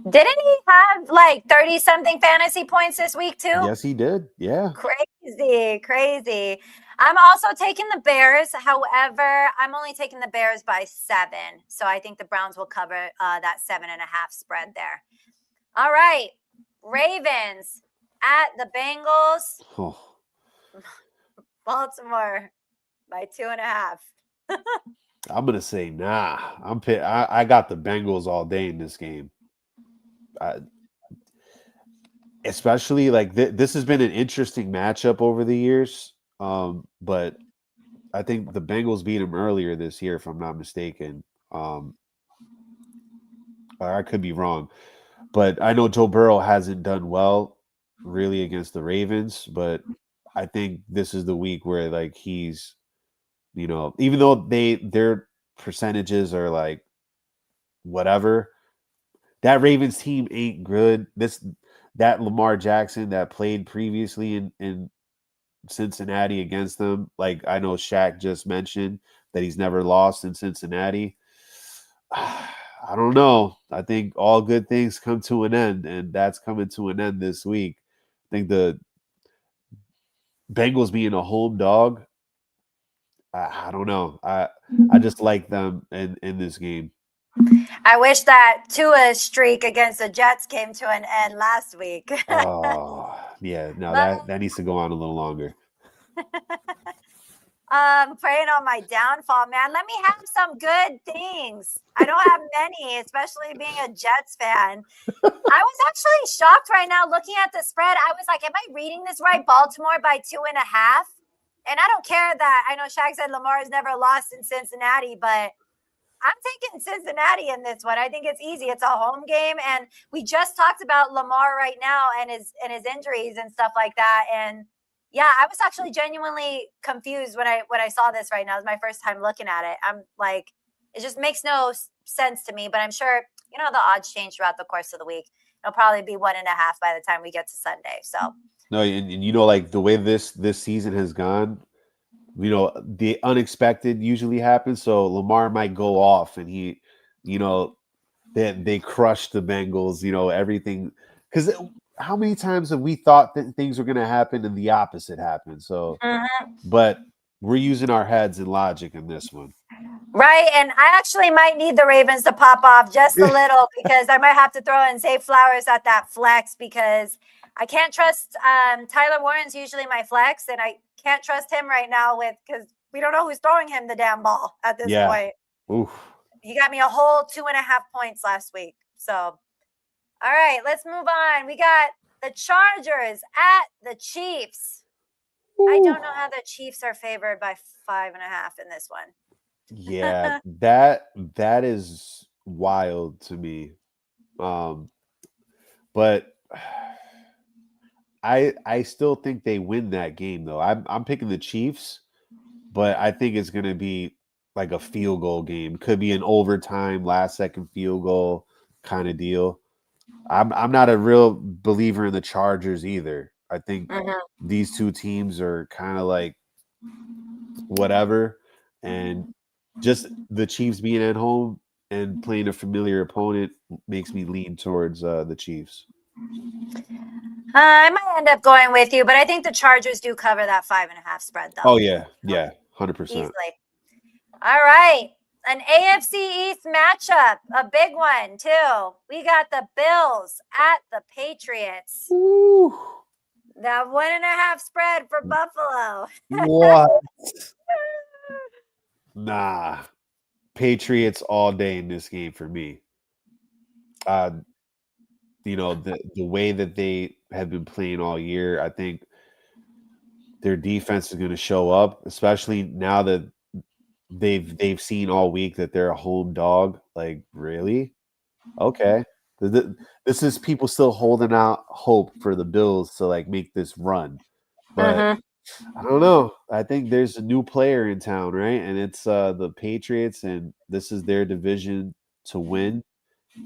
Didn't he have like 30-something fantasy points this week too? Yes, he did. Yeah. Crazy. I'm also taking the Bears. However, I'm only taking the Bears by 7. So I think the Browns will cover that 7.5 spread there. All right. Ravens at the Bengals. Oh. Baltimore by 2.5. I'm gonna say nah. I got the Bengals all day in this game. Especially like this has been an interesting matchup over the years. But I think the Bengals beat them earlier this year, if I'm not mistaken. I could be wrong, but I know Joe Burrow hasn't done well really against the Ravens. But I think this is the week where like he's, you know, even though their percentages are like whatever, that Ravens team ain't good. That Lamar Jackson that played previously in Cincinnati against them, like I know Shaq just mentioned that he's never lost in Cincinnati. I don't know. I think all good things come to an end, and that's coming to an end this week. I think the Bengals being a home dog, I don't know. I just like them in this game. I wish that Tua's streak against the Jets came to an end last week. Oh, yeah. No, that needs to go on a little longer. Praying on my downfall, man. Let me have some good things. I don't have many, especially being a Jets fan. I was actually shocked right now looking at the spread. I was like, am I reading this right? Baltimore by 2.5. And I don't care that I know Shaq said Lamar has never lost in Cincinnati, but I'm taking Cincinnati in this one. I think it's easy. It's a home game. And we just talked about Lamar right now and his injuries and stuff like that. And yeah, I was actually genuinely confused when I saw this right now. It was my first time looking at it. I'm like, it just makes no sense to me, but I'm sure, you know, the odds change throughout the course of the week. It'll probably be 1.5 by the time we get to Sunday. So no, and you know, like the way this season has gone, you know, the unexpected usually happens. So Lamar might go off and he, you know, they crush the Bengals, you know, everything. Because how many times have we thought that things were going to happen and the opposite happened? So, but we're using our heads and logic in this one. Right. And I actually might need the Ravens to pop off just a little because I might have to throw in Zay Flowers at that flex because I can't trust Tyler Warren's usually my flex, and I can't trust him right now because we don't know who's throwing him the damn ball at this point. Oof. He got me a whole 2.5 points last week. So, all right, let's move on. We got the Chargers at the Chiefs. Ooh. I don't know how the Chiefs are favored by 5.5 in this one. Yeah, that is wild to me. But I still think they win that game though. I'm picking the Chiefs, but I think it's gonna be like a field goal game. Could be an overtime, last second field goal kind of deal. I'm not a real believer in the Chargers either. I think Mhm. these two teams are kind of like whatever, and just the Chiefs being at home and playing a familiar opponent makes me lean towards the Chiefs. I might end up going with you, but I think the Chargers do cover that 5.5 spread, Oh though, yeah, yeah, 100%. easily. All right. An AFC East matchup, a big one, too. We got the Bills at the Patriots. Ooh, That 1.5 spread for Buffalo. what? Nah, Patriots all day in this game for me. Uh, the way that they have been playing all year, I think their defense is going to show up, especially now that they've seen all week that they're a home dog. Like, really? Okay. This is people still holding out hope for the Bills to like make this run. But Mm-hmm. I don't know. I think there's a new player in town, right? And it's the Patriots, and this is their division to win.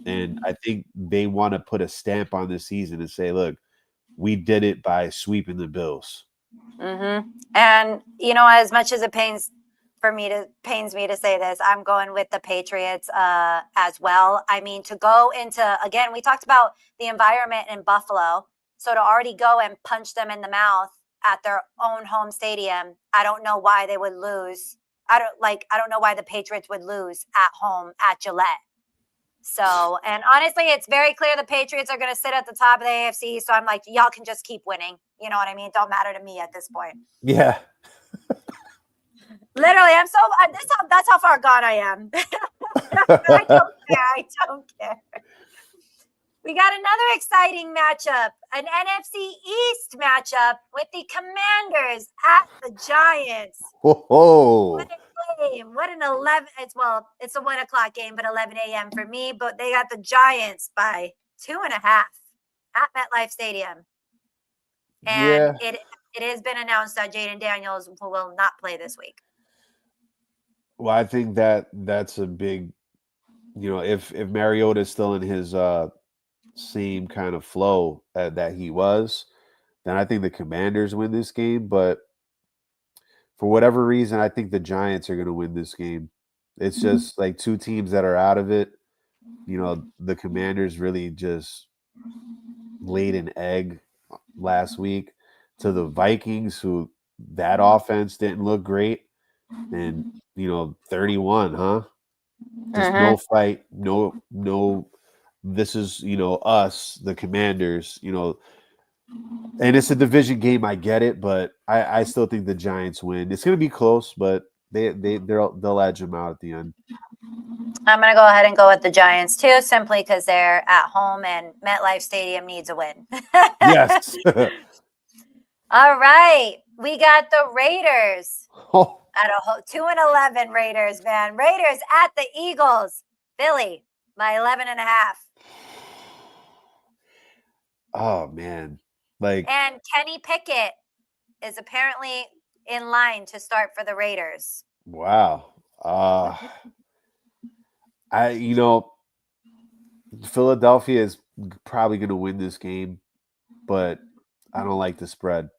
And I think they want to put a stamp on this season and say, look, we did it by sweeping the Bills. Mm-hmm. And as much as it pains me to say this, I'm going with the Patriots as well. I mean, to go into, again, we talked about the environment in Buffalo, so to already go and punch them in the mouth at their own home stadium, I don't know why they would lose. I don't know why the Patriots would lose at home at Gillette. So, and honestly, it's very clear the Patriots are going to sit at the top of the AFC. So I'm like, y'all can just keep winning. You know what I mean? Don't matter to me at this point. Yeah. Literally, that's how far gone I am. I don't care. We got another exciting matchup, an NFC East matchup with the Commanders at the Giants. Whoa. Game. What an 11. It's a 1:00 game, but 11 a.m. for me. But they got the Giants by 2.5 at MetLife Stadium. And Yeah. it has been announced that Jaden Daniels will not play this week. Well, I think that's a big, if Mariota is still in his same kind of flow that he was, then I think the Commanders win this game. But for whatever reason, I think the Giants are going to win this game. It's just like two teams that are out of it. The Commanders really just laid an egg last week to the Vikings, who that offense didn't look great. And 31, huh? Just no fight, no. This is us, the Commanders. And it's a division game. I get it, but I still think the Giants win. It's going to be close, but they'll edge them out at the end. I'm going to go ahead and go with the Giants too, simply because they're at home and MetLife Stadium needs a win. Yes. All right, we got the Raiders. Oh. At a 2-11 Raiders, man. Raiders at the Eagles. Philly by 11.5. Oh man. And Kenny Pickett is apparently in line to start for the Raiders. Wow. Philadelphia is probably going to win this game, but I don't like the spread.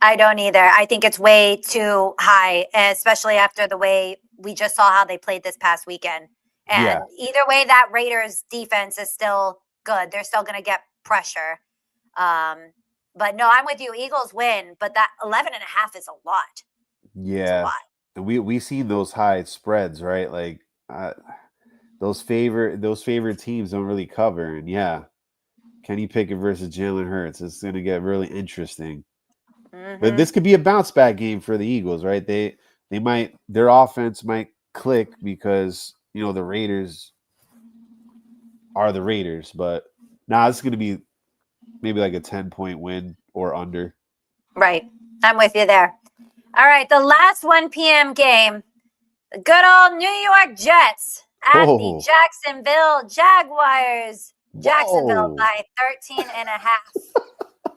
I don't either. I think it's way too high, especially after the way we just saw how they played this past weekend. And either way, that Raiders defense is still good. They're still going to get pressure. But no, I'm with you. Eagles win, but that 11.5 is a lot. Yeah. And we seen those high spreads, right? Like those favorite teams don't really cover. And yeah, Kenny Pickett versus Jalen Hurts. It's going to get really interesting. Mm-hmm. But this could be a bounce back game for the Eagles, right? Their offense might click because the Raiders are the Raiders, but this is going to be maybe like a 10-point win or under. Right. I'm with you there. All right, the last 1 p.m. game, the good old New York Jets at the Jacksonville Jaguars. Jacksonville by 13.5.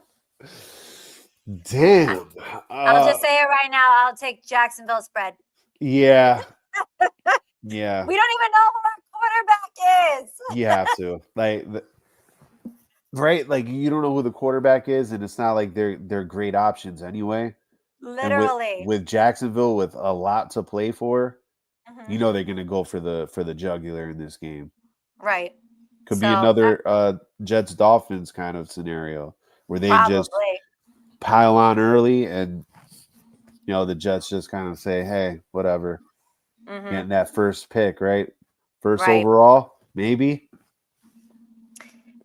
Damn. I'll just say it right now. I'll take Jacksonville spread. Yeah. Yeah. We don't even know who our quarterback is. You have to. Right? Like you don't know who the quarterback is, and it's not like they're great options anyway. And Literally. with Jacksonville with a lot to play for, you Mhm. know they're gonna go for the jugular in this game. Right. Could be So another Jets Dolphins kind of scenario where they just probably. pile on early and the Jets just kind of say, hey, whatever. Hmm. Getting that first pick, right? First Right. overall, maybe.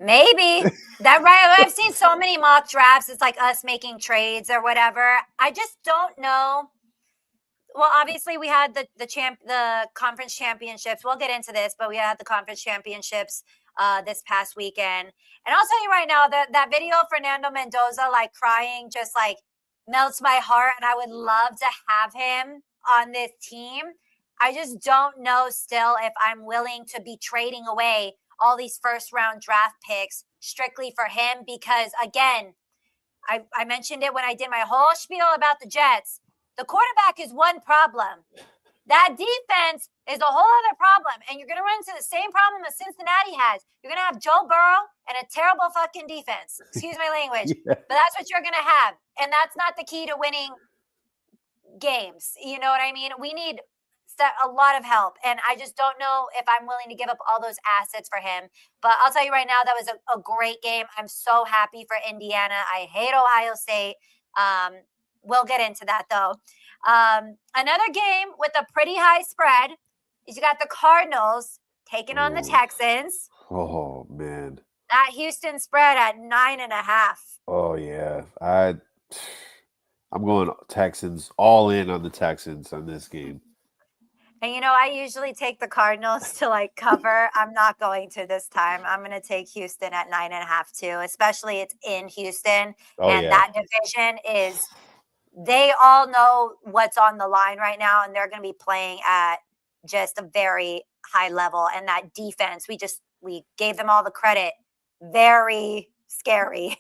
Maybe. That right. I've seen so many mock drafts. It's like us making trades or whatever. I just don't know. Well, obviously we had the conference championships. We'll get into this, but we had the conference championships this past weekend. And I'll tell you right now that that video of Fernando Mendoza like crying just like melts my heart, and I would love to have him on this team. I just don't know still if I'm willing to be trading away all these first round draft picks strictly for him because again, I mentioned it when I did my whole spiel about the Jets. The quarterback is one problem. That defense is a whole other problem. And you're going to run into the same problem that Cincinnati has. You're going to have Joe Burrow and a terrible fucking defense. Excuse my language. Yeah. But that's what you're going to have. And that's not the key to winning games. You know what I mean? We need a lot of help. And I just don't know if I'm willing to give up all those assets for him. But I'll tell you right now, that was a great game. I'm so happy for Indiana. I hate Ohio State. We'll get into that though. Another game with a pretty high spread is you got the Cardinals taking on the Ooh. Texans. Oh man. That Houston spread at 9.5. Oh yeah. I'm going Texans all in on the Texans on this game. And I usually take the Cardinals to like cover. I'm not going to this time. I'm going to take Houston at 9.5 too, especially it's in Houston. Oh And yeah. that division they all know what's on the line right now. And they're going to be playing at just a very high level. And that defense, we gave them all the credit. Very scary.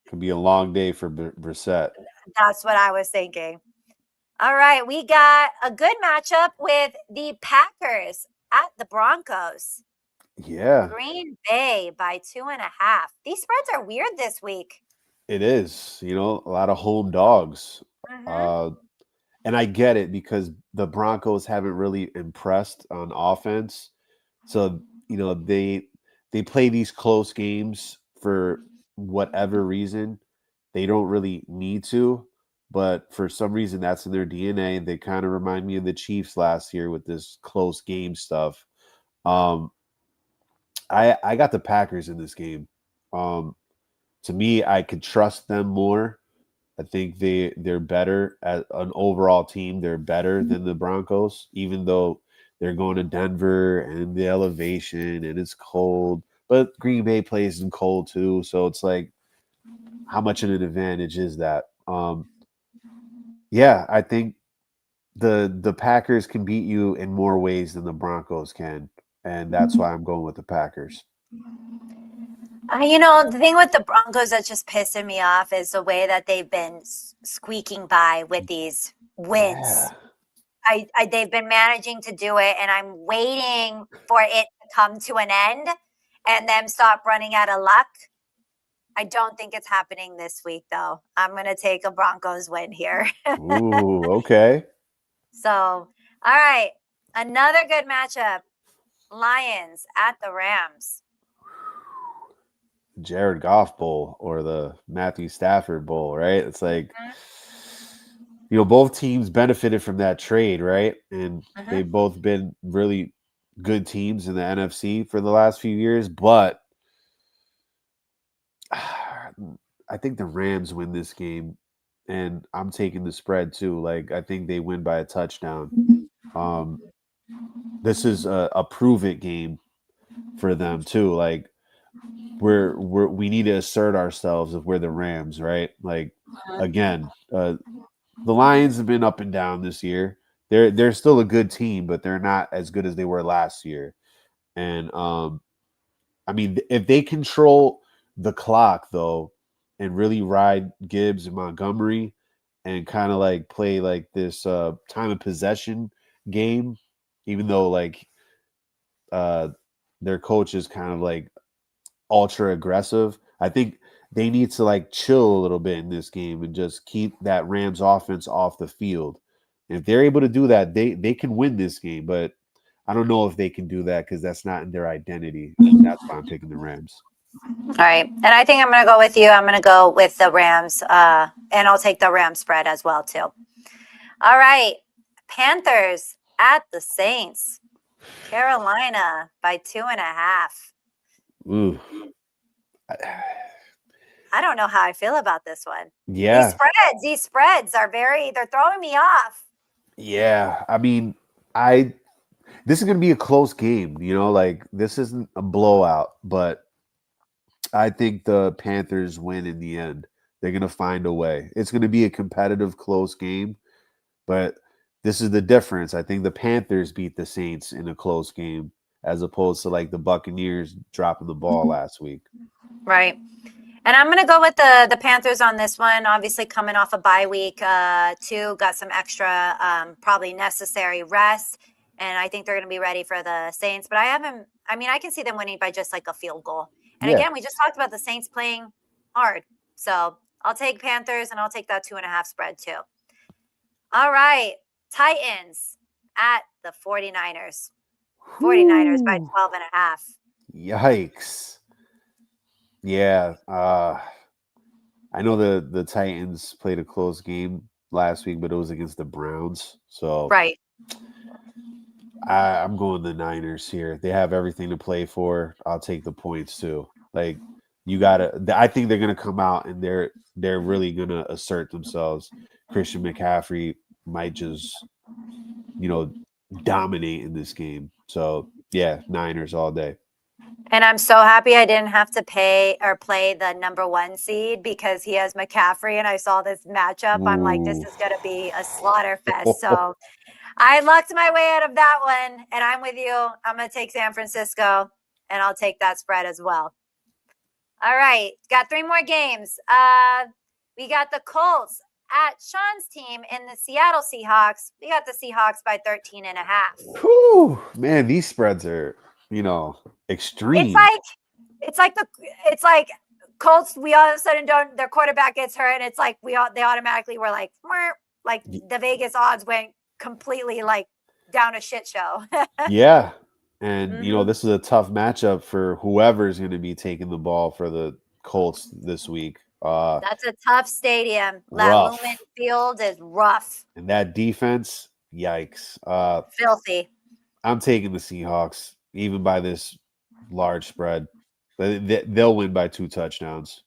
Could be a long day for Brissett. That's what I was thinking. All right, we got a good matchup with the Packers at the Broncos. Yeah. Green Bay by 2.5. These spreads are weird this week. It is, a lot of home dogs. Mm-hmm. And I get it because the Broncos haven't really impressed on offense. So, they play these close games for whatever reason. They don't really need to, but for some reason that's in their DNA. They kind of remind me of the Chiefs last year with this close game stuff. I got the Packers in this game. To me, I could trust them more. I think they're better as an overall team. They're better than the Broncos, even though they're going to Denver and the elevation and it's cold. But Green Bay plays in cold too, so it's like, how much of an advantage is that? Yeah, I think the Packers can beat you in more ways than the Broncos can, and that's why I'm going with the Packers. The thing with the Broncos that's just pissing me off is the way that they've been squeaking by with these wins. Yeah. They've been managing to do it, and I'm waiting for it to come to an end and them stop running out of luck. I don't think it's happening this week, though. I'm going to take a Broncos win here. Ooh, okay. So, all right. Another good matchup. Lions at the Rams. Jared Goff Bowl or the Matthew Stafford Bowl, right? It's like, both teams benefited from that trade, right? And they've both been really good teams in the NFC for the last few years, but I think the Rams win this game, and I'm taking the spread too. Like, I think they win by a touchdown. This is a prove it game for them too. Like, we need to assert ourselves if we're the Rams, right? Like, again, the Lions have been up and down this year. They're still a good team, but they're not as good as they were last year. And I mean, if they control the clock, though, and really ride Gibbs and Montgomery and kind of like play like this time of possession game, even though like uh, their coach is kind of like ultra aggressive. I think they need to like chill a little bit in this game and just keep that Rams offense off the field. And if they're able to do that, they can win this game. But I don't know if they can do that because that's not in their identity, and that's why I'm picking the Rams. All right. And I think I'm going to go with you. I'm going to go with the Rams, and I'll take the Rams spread as well, too. All right. Panthers at the Saints. Carolina by 2.5. Ooh. I don't know how I feel about this one. Yeah. These spreads are they're throwing me off. Yeah. I mean, this is going to be a close game, like this isn't a blowout, but I think the Panthers win in the end. They're going to find a way. It's going to be a competitive, close game, but this is the difference. I think the Panthers beat the Saints in a close game as opposed to like the Buccaneers dropping the ball last week. Right. And I'm going to go with the Panthers on this one. Obviously, coming off a bye week, too, got some extra, probably necessary rest. And I think they're going to be ready for the Saints. But I can see them winning by just like a field goal. And again, we just talked about the Saints playing hard. So I'll take Panthers and I'll take that 2.5 spread, too. All right. Titans at the 49ers. 49ers by 12.5. Yikes. Yeah, I know the Titans played a close game last week, but it was against the Browns. So right, I'm going the Niners here. They have everything to play for. I'll take the points too. Like I think they're gonna come out and they're really gonna assert themselves. Christian McCaffrey might just dominate in this game. So yeah, Niners all day. And I'm so happy I didn't have to play the number 1 seed because he has McCaffrey, and I saw this matchup. Ooh. I'm like, this is going to be a slaughter fest. So I lucked my way out of that one, and I'm with you. I'm going to take San Francisco, and I'll take that spread as well. All right. Got 3 more games. We got the Colts at Sean's team in the Seattle Seahawks. We got the Seahawks by 13.5. Whew, man, these spreads are, extreme. It's like Colts. We all of a sudden their quarterback gets hurt, and it's like they automatically were like the Vegas odds went completely like down a shit show. Yeah, and this is a tough matchup for whoever's going to be taking the ball for the Colts this week. That's a tough stadium. Rough. That Lumen Field is rough. And that defense, yikes. Filthy. I'm taking the Seahawks, even by this large spread. They'll win by 2 touchdowns.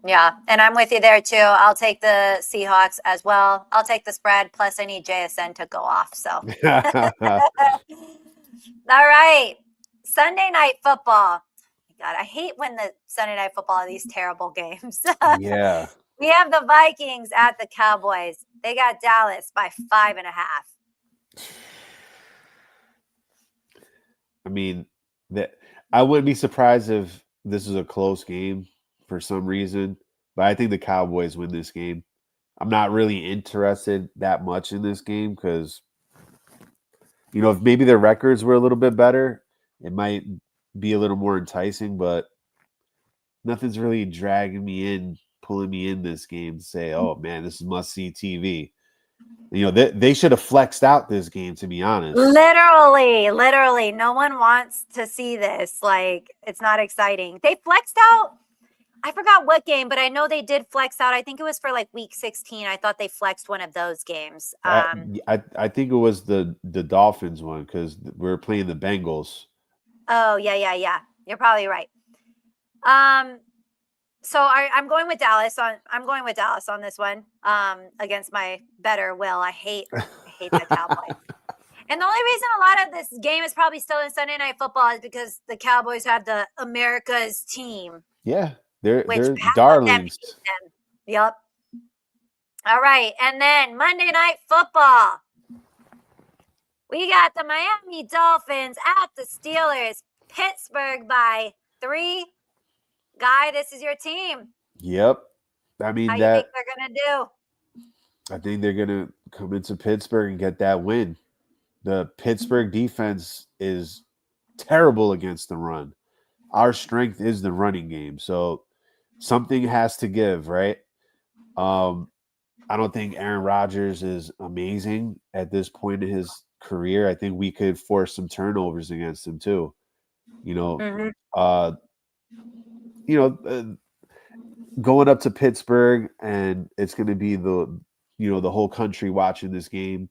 Yeah, and I'm with you there too. I'll take the Seahawks as well. I'll take the spread. Plus, I need JSN to go off. So, all right, Sunday Night Football. God, I hate when the Sunday Night Football are these terrible games. Yeah, we have the Vikings at the Cowboys. They got Dallas by 5.5. I mean, I wouldn't be surprised if this is a close game for some reason, but I think the Cowboys win this game. I'm not really interested that much in this game because, if maybe their records were a little bit better, it might be a little more enticing, but nothing's really dragging me in, pulling me in this game to say, oh man, this is must-see TV. They should have flexed out this game, to be honest. Literally. No one wants to see this. Like, it's not exciting. They flexed out. I forgot what game, but I know they did flex out. I think it was for like week 16. I thought they flexed one of those games. I think it was the Dolphins one because we're playing the Bengals. Oh, yeah. You're probably right. So I'm going with Dallas on this one. Against my better will. I hate the Cowboys. And the only reason a lot of this game is probably still in Sunday Night Football is because the Cowboys have the America's team. Yeah, they're darlings. Yep. All right, and then Monday Night Football. We got the Miami Dolphins at the Steelers. Pittsburgh by 3. Guy, this is your team. Yep. I How mean you think that. they're gonna do? I think they're gonna come into Pittsburgh and get that win. The Pittsburgh defense is terrible against the run. Our strength is the running game, so something has to give, right? Um, I don't think Aaron Rodgers is amazing at this point in his career. I think we could force some turnovers against him too. You know, Mm-hmm. uh, you know, going up to Pittsburgh and it's going to be the whole country watching this game.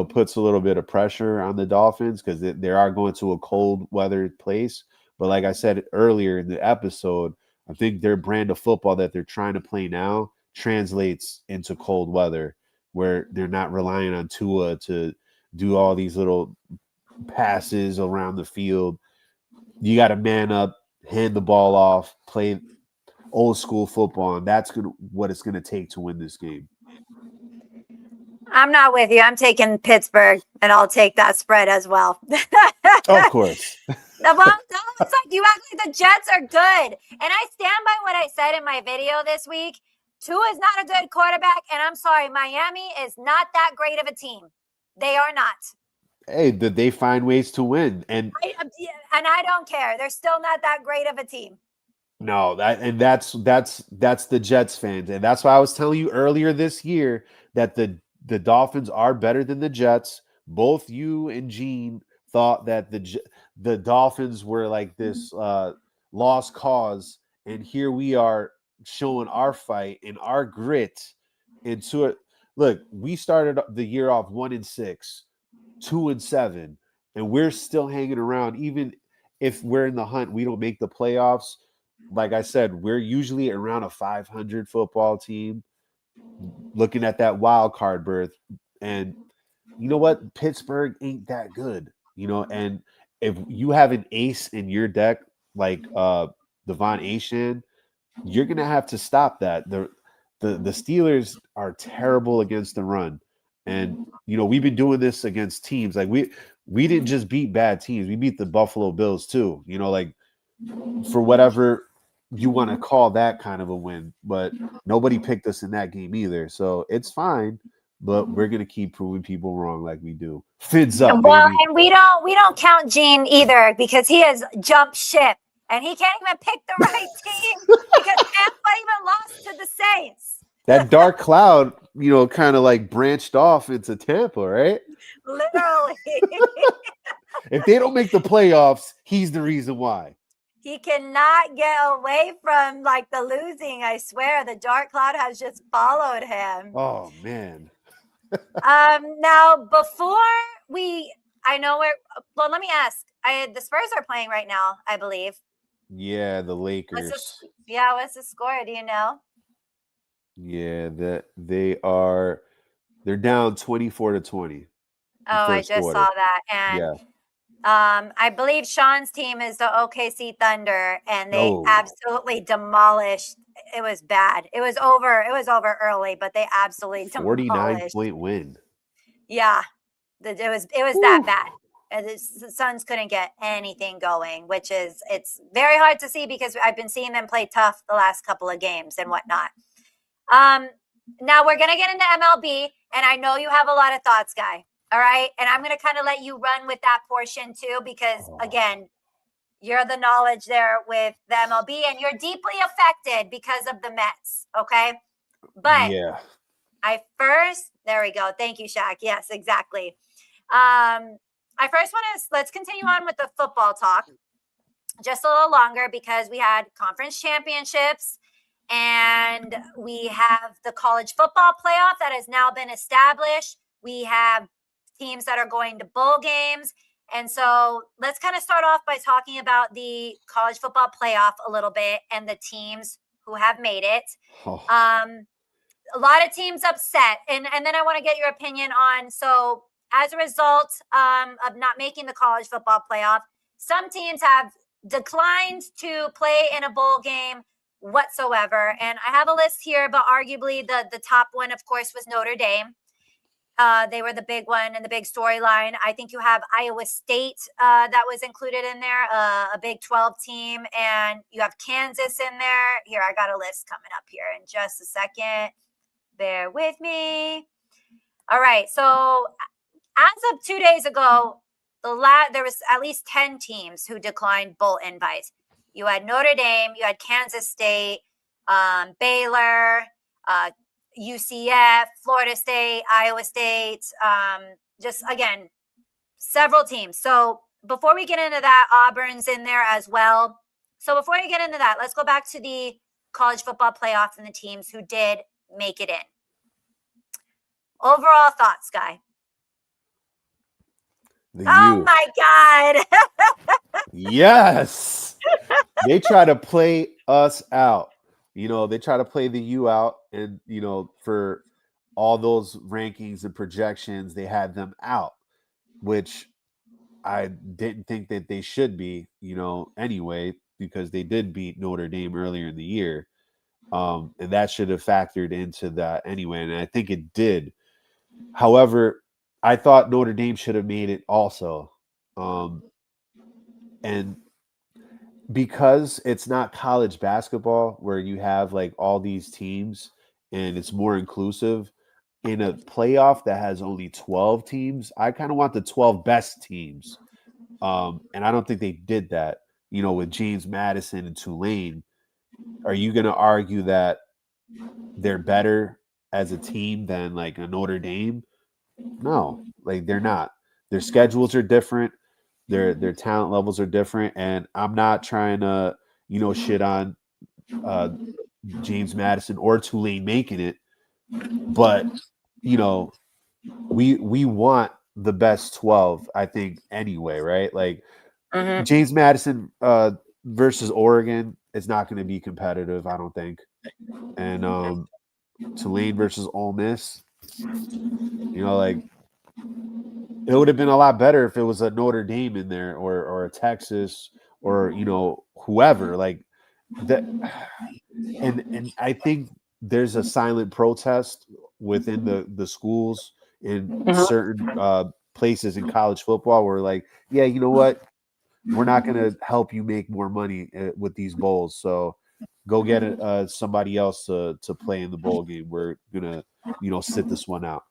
Puts a little bit of pressure on the Dolphins because they are going to a cold weather place. But like I said earlier in the episode, I think their brand of football that they're trying to play now translates into cold weather, where they're not relying on Tua to do all these little passes around the field. You got to man up, hand the ball off, play old school football, and that's what it's gonna take to win this game. I'm not with you. I'm taking Pittsburgh, and I'll take that spread as well. Of course. Well, no, it's like you act like the Jets are good. And I stand by what I said in my video this week. Tua is not a good quarterback. And I'm sorry, Miami is not that great of a team. They are not. Hey, did they find ways to win? And I don't care. They're still not that great of a team. no, that's the Jets fans. And that's why I was telling you earlier this year that the Dolphins are better than the Jets. Both you and Gene thought that the Dolphins were like this lost cause, and here we are showing our fight and our grit into it. Look, we started the year off 1-6, 2-7, and we're still hanging around. Even if we're in the hunt, we don't make the playoffs. Like I said, we're usually around a 500 football team, looking at that wild card berth. And you know what? Pittsburgh ain't that good, and if you have an ace in your deck like Devon Achane, you're gonna have to stop that. The Steelers are terrible against the run. And we've been doing this against teams. Like we didn't just beat bad teams, we beat the Buffalo Bills too. Like, for whatever you want to call that kind of a win, but nobody picked us in that game either. So it's fine, but we're gonna keep proving people wrong like we do. Fins up, Well, baby. and we don't count Gene either because he has jumped ship and he can't even pick the right team because Tampa even lost to the Saints. That dark cloud, kind of like branched off into Tampa, right? Literally. If they don't make the playoffs, he's the reason why. He cannot get away from like the losing. I swear, the dark cloud has just followed him. Oh man. Now before let me ask. The Spurs are playing right now, I believe. Yeah, the Lakers. What's the score? Do you know? Yeah, they're down 24-20. Oh, I just saw that. And I believe Sean's team is the OKC Thunder, and they absolutely demolished. It was bad. It was over early, but they absolutely demolished. 49-point win. Yeah, it was that bad. And the Suns couldn't get anything going, it's very hard to see because I've been seeing them play tough the last couple of games and whatnot. Now we're gonna get into MLB, and I know you have a lot of thoughts, Guy. All right. And I'm going to kind of let you run with that portion too, because again, you're the knowledge there with the MLB and you're deeply affected because of the Mets. Okay. But there we go. Thank you, Shaq. Yes, exactly. Let's continue on with the football talk just a little longer because we had conference championships and we have the college football playoff that has now been established. We have teams that are going to bowl games. And so let's kind of start off by talking about the college football playoff a little bit and the teams who have made it. A lot of teams upset. And then I want to get your opinion on, so as a result of not making the college football playoff, some teams have declined to play in a bowl game whatsoever. And I have a list here, but arguably the top one, of course, was Notre Dame. They were the big one and the big storyline. I think you have Iowa State that was included in there, a Big 12 team, and you have Kansas in there. Here, I got a list coming up here in just a second. Bear with me. All right, so as of 2 days ago, there was at least 10 teams who declined bowl invites. You had Notre Dame, you had Kansas State, Baylor, UCF, Florida State, Iowa State, just again, several teams. So before we get into that, Auburn's in there as well. So before we get into that, let's go back to the college football playoff and the teams who did make it in. Overall thoughts, Guy. Oh my God. Yes. They try to play us out. They try to play the U out, and for all those rankings and projections, they had them out, which I didn't think that they should be, anyway, because they did beat Notre Dame earlier in the year. And that should have factored into that anyway, and I think it did. However, I thought Notre Dame should have made it also. And because it's not college basketball where you have like all these teams and it's more inclusive, in a playoff that has only 12 teams, I kind of want the 12 best teams. And I don't think they did that, with James Madison and Tulane. Are you going to argue that they're better as a team than like a Notre Dame? No, like they're not. Their schedules are different. Their talent levels are different, and I'm not trying to shit on James Madison or Tulane making it, but we want the best 12, I think, anyway, right? Like James Madison versus Oregon is not going to be competitive, I don't think, and Tulane versus Ole Miss, like. It would have been a lot better if it was a Notre Dame in there or a Texas or whoever like that. And I think there's a silent protest within the schools in certain places in college football where like, yeah, you know what? We're not going to help you make more money with these bowls. So go get somebody else to play in the bowl game. We're going to sit this one out.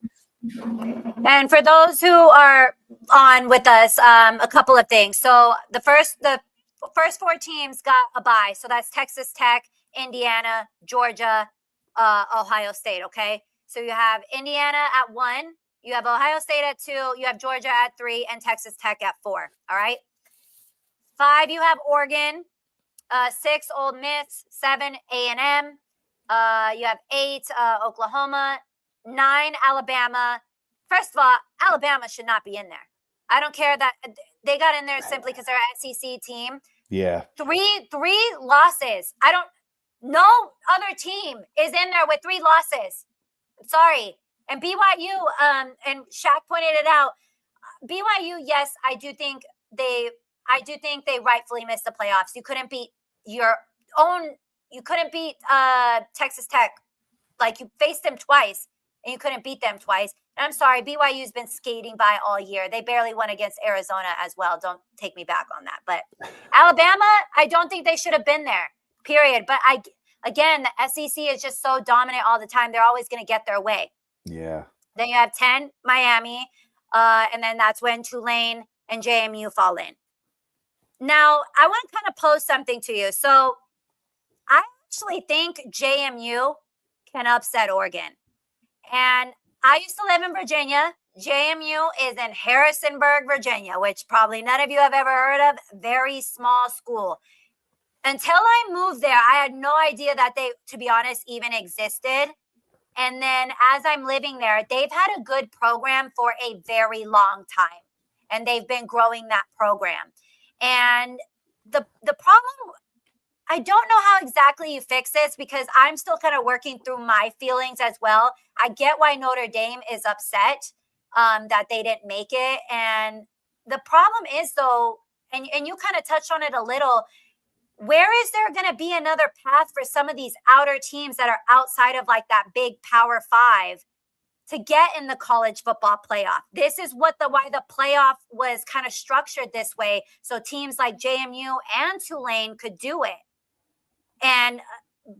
And for those who are on with us, a couple of things. So the first 4 teams got a bye. So that's Texas Tech, Indiana, Georgia, Ohio State. Okay. So you have Indiana at 1, you have Ohio State at 2, you have Georgia at 3, and Texas Tech at 4. All right. 5, you have Oregon. 6, Ole Miss. 7, A&M. You have 8, Oklahoma. 9, Alabama. First of all, Alabama should not be in there. I don't care that they got in there simply because they're an SEC team. Yeah. 3 losses. No other team is in there with 3 losses. Sorry. And BYU, and Shaq pointed it out. BYU, yes, I do think they rightfully missed the playoffs. You couldn't beat Texas Tech. Like, you faced them twice and you couldn't beat them twice. And I'm sorry, BYU's been skating by all year. They barely won against Arizona as well. Don't take me back on that. But Alabama, I don't think they should have been there, period. But again, the SEC is just so dominant all the time. They're always going to get their way. Yeah. Then you have 10, Miami. And then that's when Tulane and JMU fall in. Now, I want to kind of pose something to you. So I actually think JMU can upset Oregon. And I used to live in Virginia. JMU is in Harrisonburg, Virginia, which probably none of you have ever heard of. Very small school. Until I moved there, I had no idea that they, to be honest, even existed. And then as I'm living there, they've had a good program for a very long time. And they've been growing that program. And the problem, I don't know how exactly you fix this because I'm still kind of working through my feelings as well. I get why Notre Dame is upset that they didn't make it. And the problem is, though, and you kind of touched on it a little, where is there going to be another path for some of these outer teams that are outside of like that big Power 5 to get in the college football playoff. This is why the playoff was kind of structured this way, so teams like JMU and Tulane could do it.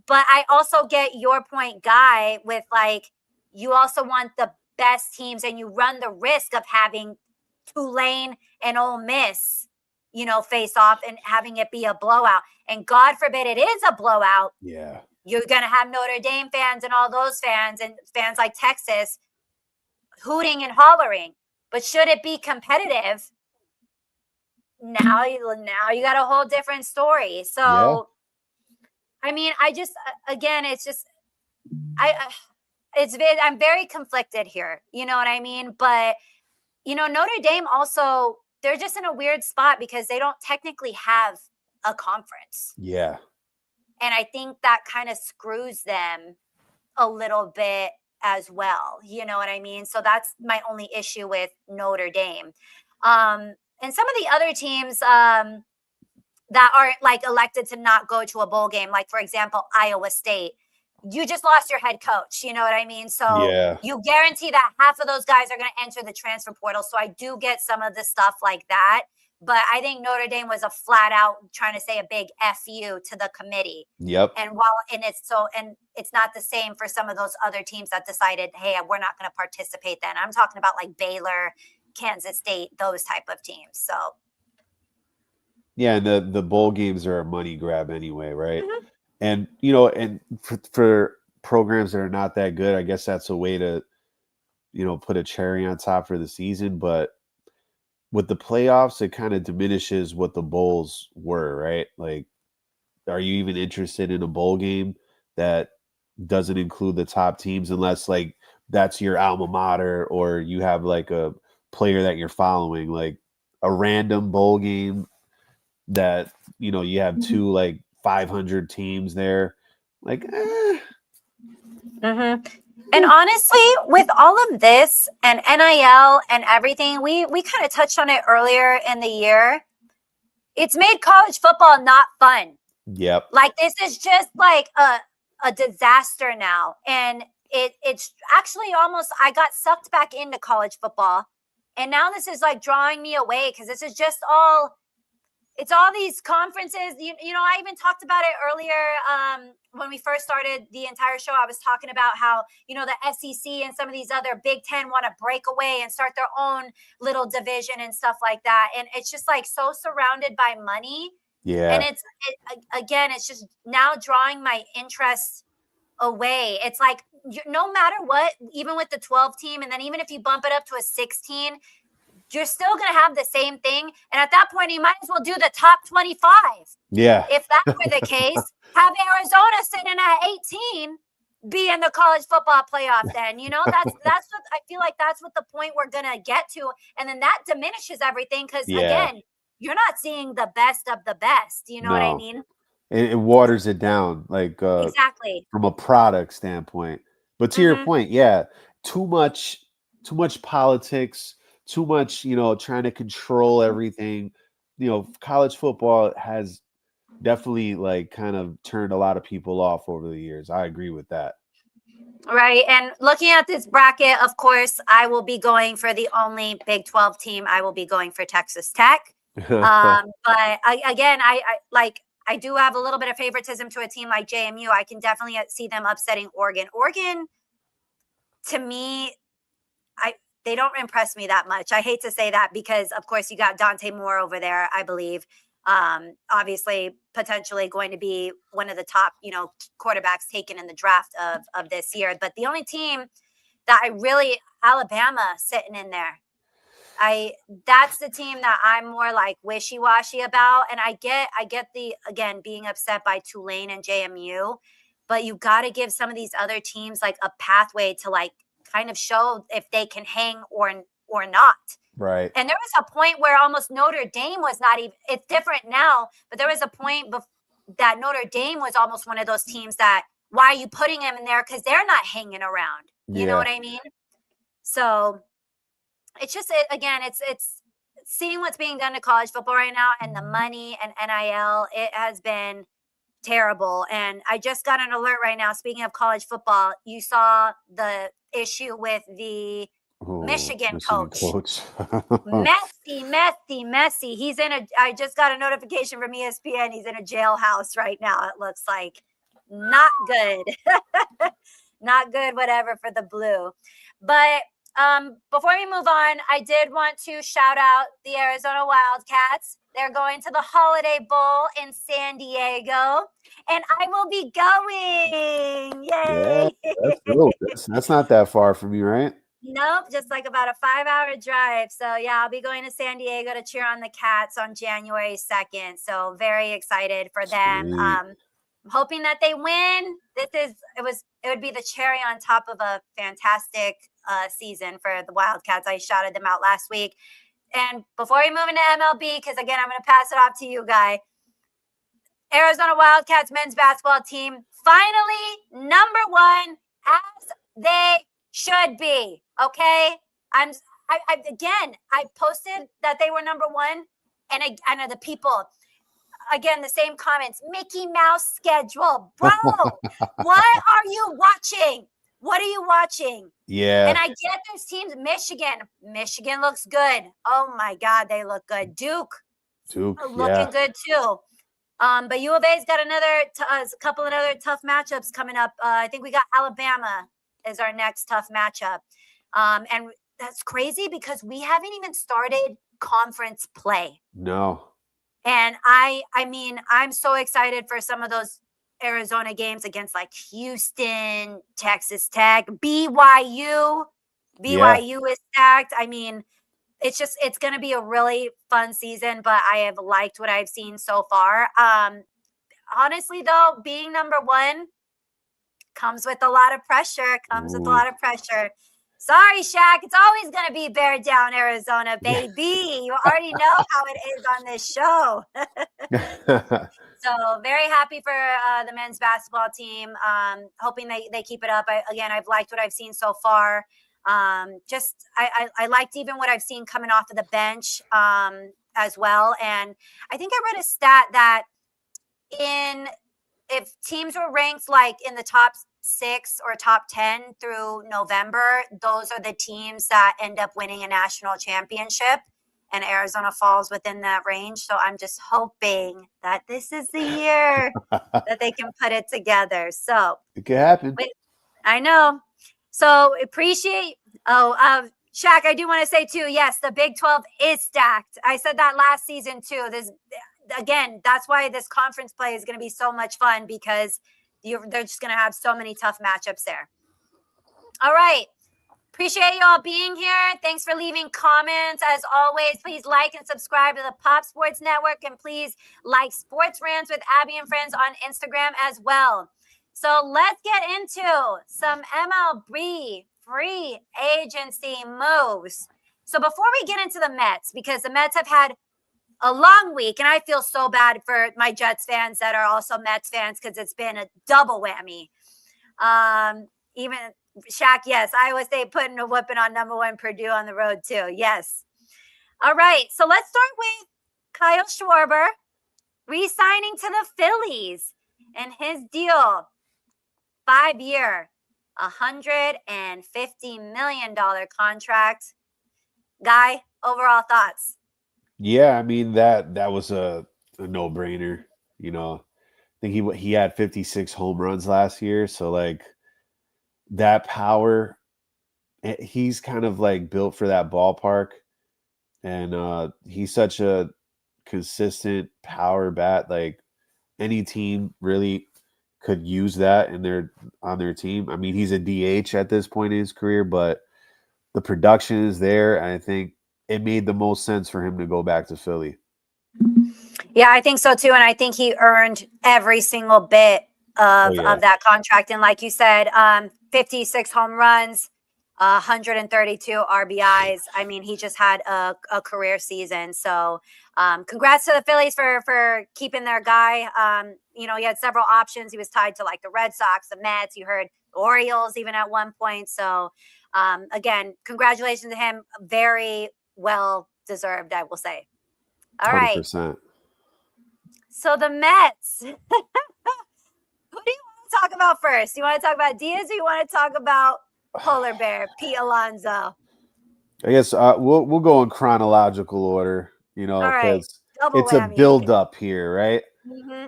But I also get your point, Guy, with like, you also want the best teams, and you run the risk of having Tulane and Ole Miss, face off and having it be a blowout. And God forbid it is a blowout. Yeah. You're going to have Notre Dame fans and all those fans and fans like Texas hooting and hollering. But should it be competitive, now you got a whole different story. So, yeah. I mean, I just, again, it's just, I'm very conflicted here. You know what I mean? But, Notre Dame also, they're just in a weird spot because they don't technically have a conference. Yeah. And I think that kind of screws them a little bit as well. You know what I mean? So that's my only issue with Notre Dame. And some of the other teams that are like elected to not go to a bowl game, like, for example, Iowa State, you just lost your head coach. You know what I mean? So you guarantee that half of those guys are going to enter the transfer portal. So I do get some of the stuff like that. But I think Notre Dame was a flat out trying to say a big FU to the committee. Yep. And it's not the same for some of those other teams that decided, hey, we're not going to participate then. I'm talking about like Baylor, Kansas State, those type of teams. So. Yeah, the bowl games are a money grab anyway, right? Mm-hmm. And, and for programs that are not that good, I guess that's a way to, put a cherry on top for the season. But with the playoffs, it kind of diminishes what the bowls were, right? Like, are you even interested in a bowl game that doesn't include the top teams unless, like, that's your alma mater or you have, like, a player that you're following? Like, a random bowl game that, you have two, like, 500 teams there. Like, Mm-hmm. And honestly, with all of this and NIL and everything, we kind of touched on it earlier in the year. It's made college football not fun. Yep. Like, this is just like a disaster now. And it's actually almost, I got sucked back into college football. And now this is like drawing me away because this is just it's all these conferences. I even talked about it earlier when we first started the entire show. I was talking about how, the SEC and some of these other Big Ten want to break away and start their own little division and stuff like that. And it's just like so surrounded by money. Yeah. And it's just now drawing my interest away. It's like, no matter what, even with the 12 team, and then even if you bump it up to a 16, you're still going to have the same thing. And at that point, you might as well do the top 25. Yeah. If that were the case, have Arizona sitting at 18 be in the college football playoff then. That's what I feel like that's what the point we're going to get to. And then that diminishes everything because, again, you're not seeing the best of the best. You know what I mean? It waters it down, like exactly from a product standpoint. But to your point, too much politics, too much, trying to control everything. College football has definitely like kind of turned a lot of people off over the years. I agree with that. Right. And looking at this bracket, of course, I will be going for the only Big 12 team. I will be going for Texas Tech. But I do have a little bit of favoritism to a team like JMU. I can definitely see them upsetting Oregon. Oregon, to me, they don't impress me that much. I hate to say that because, of course, you got Dante Moore over there, I believe. Obviously, potentially going to be one of the top, quarterbacks taken in the draft of this year. But the only team that Alabama sitting in there. That's the team that I'm more like wishy-washy about. And I get again, being upset by Tulane and JMU, but you got to give some of these other teams like a pathway to like kind of show if they can hang or not. Right. And there was a point where almost Notre Dame was not even, it's different now, but there was a point that Notre Dame was almost one of those teams that, why are you putting them in there? Because they're not hanging around. You know what I mean? So it's just, it's seeing what's being done to college football right now and the money and NIL, it has been terrible. And I just got an alert right now. Speaking of college football, you saw the issue with the Oh, Michigan coach. Messy. I just got a notification from ESPN. He's in a jailhouse right now. It looks like not good. Not good, whatever, for the Blue. But before we move on, I did want to shout out the Arizona Wildcats. They're going to the Holiday Bowl in San Diego, and I will be going. Yay! Yeah, that's dope. That's not that far from you, right? Nope, just like about a 5-hour drive. So yeah, I'll be going to San Diego to cheer on the Cats on January 2nd. So very excited for them. Sweet. I'm hoping that they win. It would be the cherry on top of a fantastic season for the Wildcats. I shouted them out last week. And before we move into MLB, because again, I'm going to pass it off to you, Guy. Arizona Wildcats men's basketball team finally number one, as they should be. Okay, I posted that they were number one, and I know the people. Again, the same comments. Mickey Mouse schedule, bro. What are you watching? What are you watching? Yeah. And I get those teams. Michigan looks good. Oh my God, they look good. Duke looking good too. But U of A's got a couple of other tough matchups coming up. I think we got Alabama as our next tough matchup. And that's crazy because we haven't even started conference play. No. And I mean, I'm so excited for some of those Arizona games against like Houston, Texas Tech, BYU. BYU is stacked. I mean, it's going to be a really fun season, but I have liked what I've seen so far. Honestly, though, being number one comes with a lot of pressure. Sorry, Shaq. It's always going to be bear down Arizona, baby. You already know how it is on this show. So very happy for the men's basketball team. Hoping they keep it up. I've liked what I've seen so far. I liked even what I've seen coming off of the bench as well. And I think I read a stat that if teams were ranked like in the top 6 or top 10 through November, those are the teams that end up winning a national championship, and Arizona falls within that range. So I'm just hoping that this is the year that they can put it together. So it could happen. I know. So appreciate. Shaq, I do want to say too, yes, the Big 12 is stacked. I said that last season too. Again, that's why this conference play is going to be so much fun, because they're just going to have so many tough matchups there. All right. Appreciate you all being here. Thanks for leaving comments. As always, please like and subscribe to the Pop Sports Network, and please like Sports Rants with Abby and Friends on Instagram as well. So let's get into some MLB free agency moves. So before we get into the Mets, because the Mets have had a long week, and I feel so bad for my Jets fans that are also Mets fans, because it's been a double whammy. Even Shaq, yes, Iowa State putting a whooping on number one Purdue on the road too. Yes. All right, so let's start with Kyle Schwarber re-signing to the Phillies, and his deal, 5-year, $150 million contract. Guy, overall thoughts? Yeah, I mean that was a no-brainer. You know, I think he had 56 home runs last year, so like that power, he's kind of like built for that ballpark, and he's such a consistent power bat. Like any team really could use that on their team. I mean, he's a DH at this point in his career, but the production is there, and I think it made the most sense for him to go back to Philly. Yeah, I think so too. And I think he earned every single bit of that contract. And like you said, 56 home runs, 132 RBIs. I mean, he just had a career season. So congrats to the Phillies for keeping their guy. He had several options. He was tied to like the Red Sox, the Mets. You heard the Orioles even at one point. So again, congratulations to him. Very well deserved, I will say. All 100%. Right. So the Mets. Who do you want to talk about first? You want to talk about Diaz, or you want to talk about Polar bear, Pete Alonso. I guess we'll go in chronological order, All right, because double it's a whammy. build up here, right? Hmm.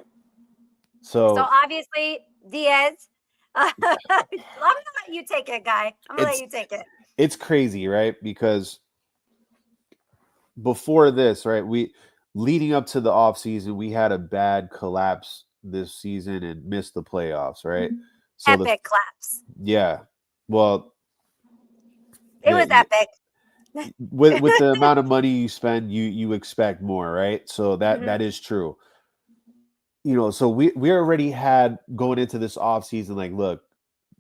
So So obviously Diaz. I'm gonna let you take it, guy. I'm gonna let it's you take it. it's crazy, right? Because before this, right, we leading up to the off season, we had a bad collapse this season and missed the playoffs, right? So Epic claps. yeah, well, It was epic. with the amount of money you spend, you expect more, right? So Hmm. that is true. So we already had going into this off season, like, look,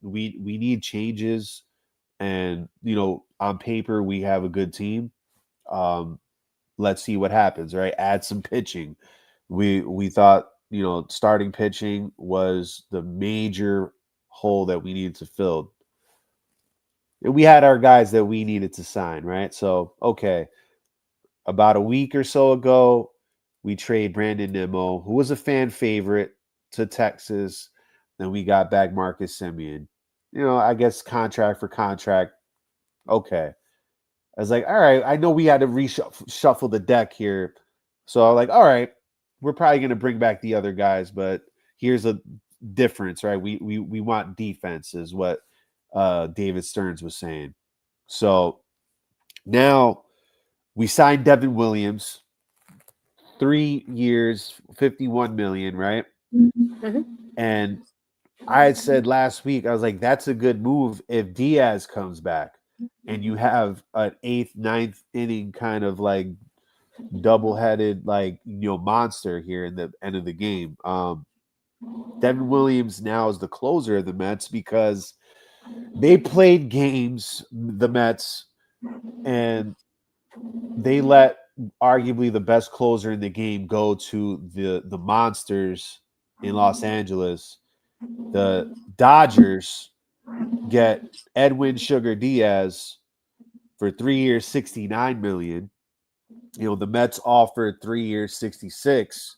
we need changes, and on paper we have a good team. Um, let's see what happens, right? Add some pitching. We thought, starting pitching was the major hole that we needed to fill. And we had our guys that we needed to sign, right? So, okay, about a week or so ago, we trade Brandon Nimmo, who was a fan favorite, to Texas. Then we got back Marcus Semien. I guess contract for contract. Okay. I was like, all right, I know we had to reshuffle the deck here. So I'm like, all right, we're probably going to bring back the other guys, but here's a difference, right? We want defense, is what David Stearns was saying. So now we signed Devin Williams, 3 years, 51 million, right? Hmm. And I had said last week, I was like, that's a good move if Diaz comes back and you have an eighth, ninth inning kind of like double-headed, like, monster here in the end of the game. Devin Williams now is the closer of the Mets because they played games, the Mets, and they let arguably the best closer in the game go to the monsters in Los Angeles. The Dodgers get Edwin Sugar Diaz for 3 years, 69 million. The Mets offered 3 years, 66.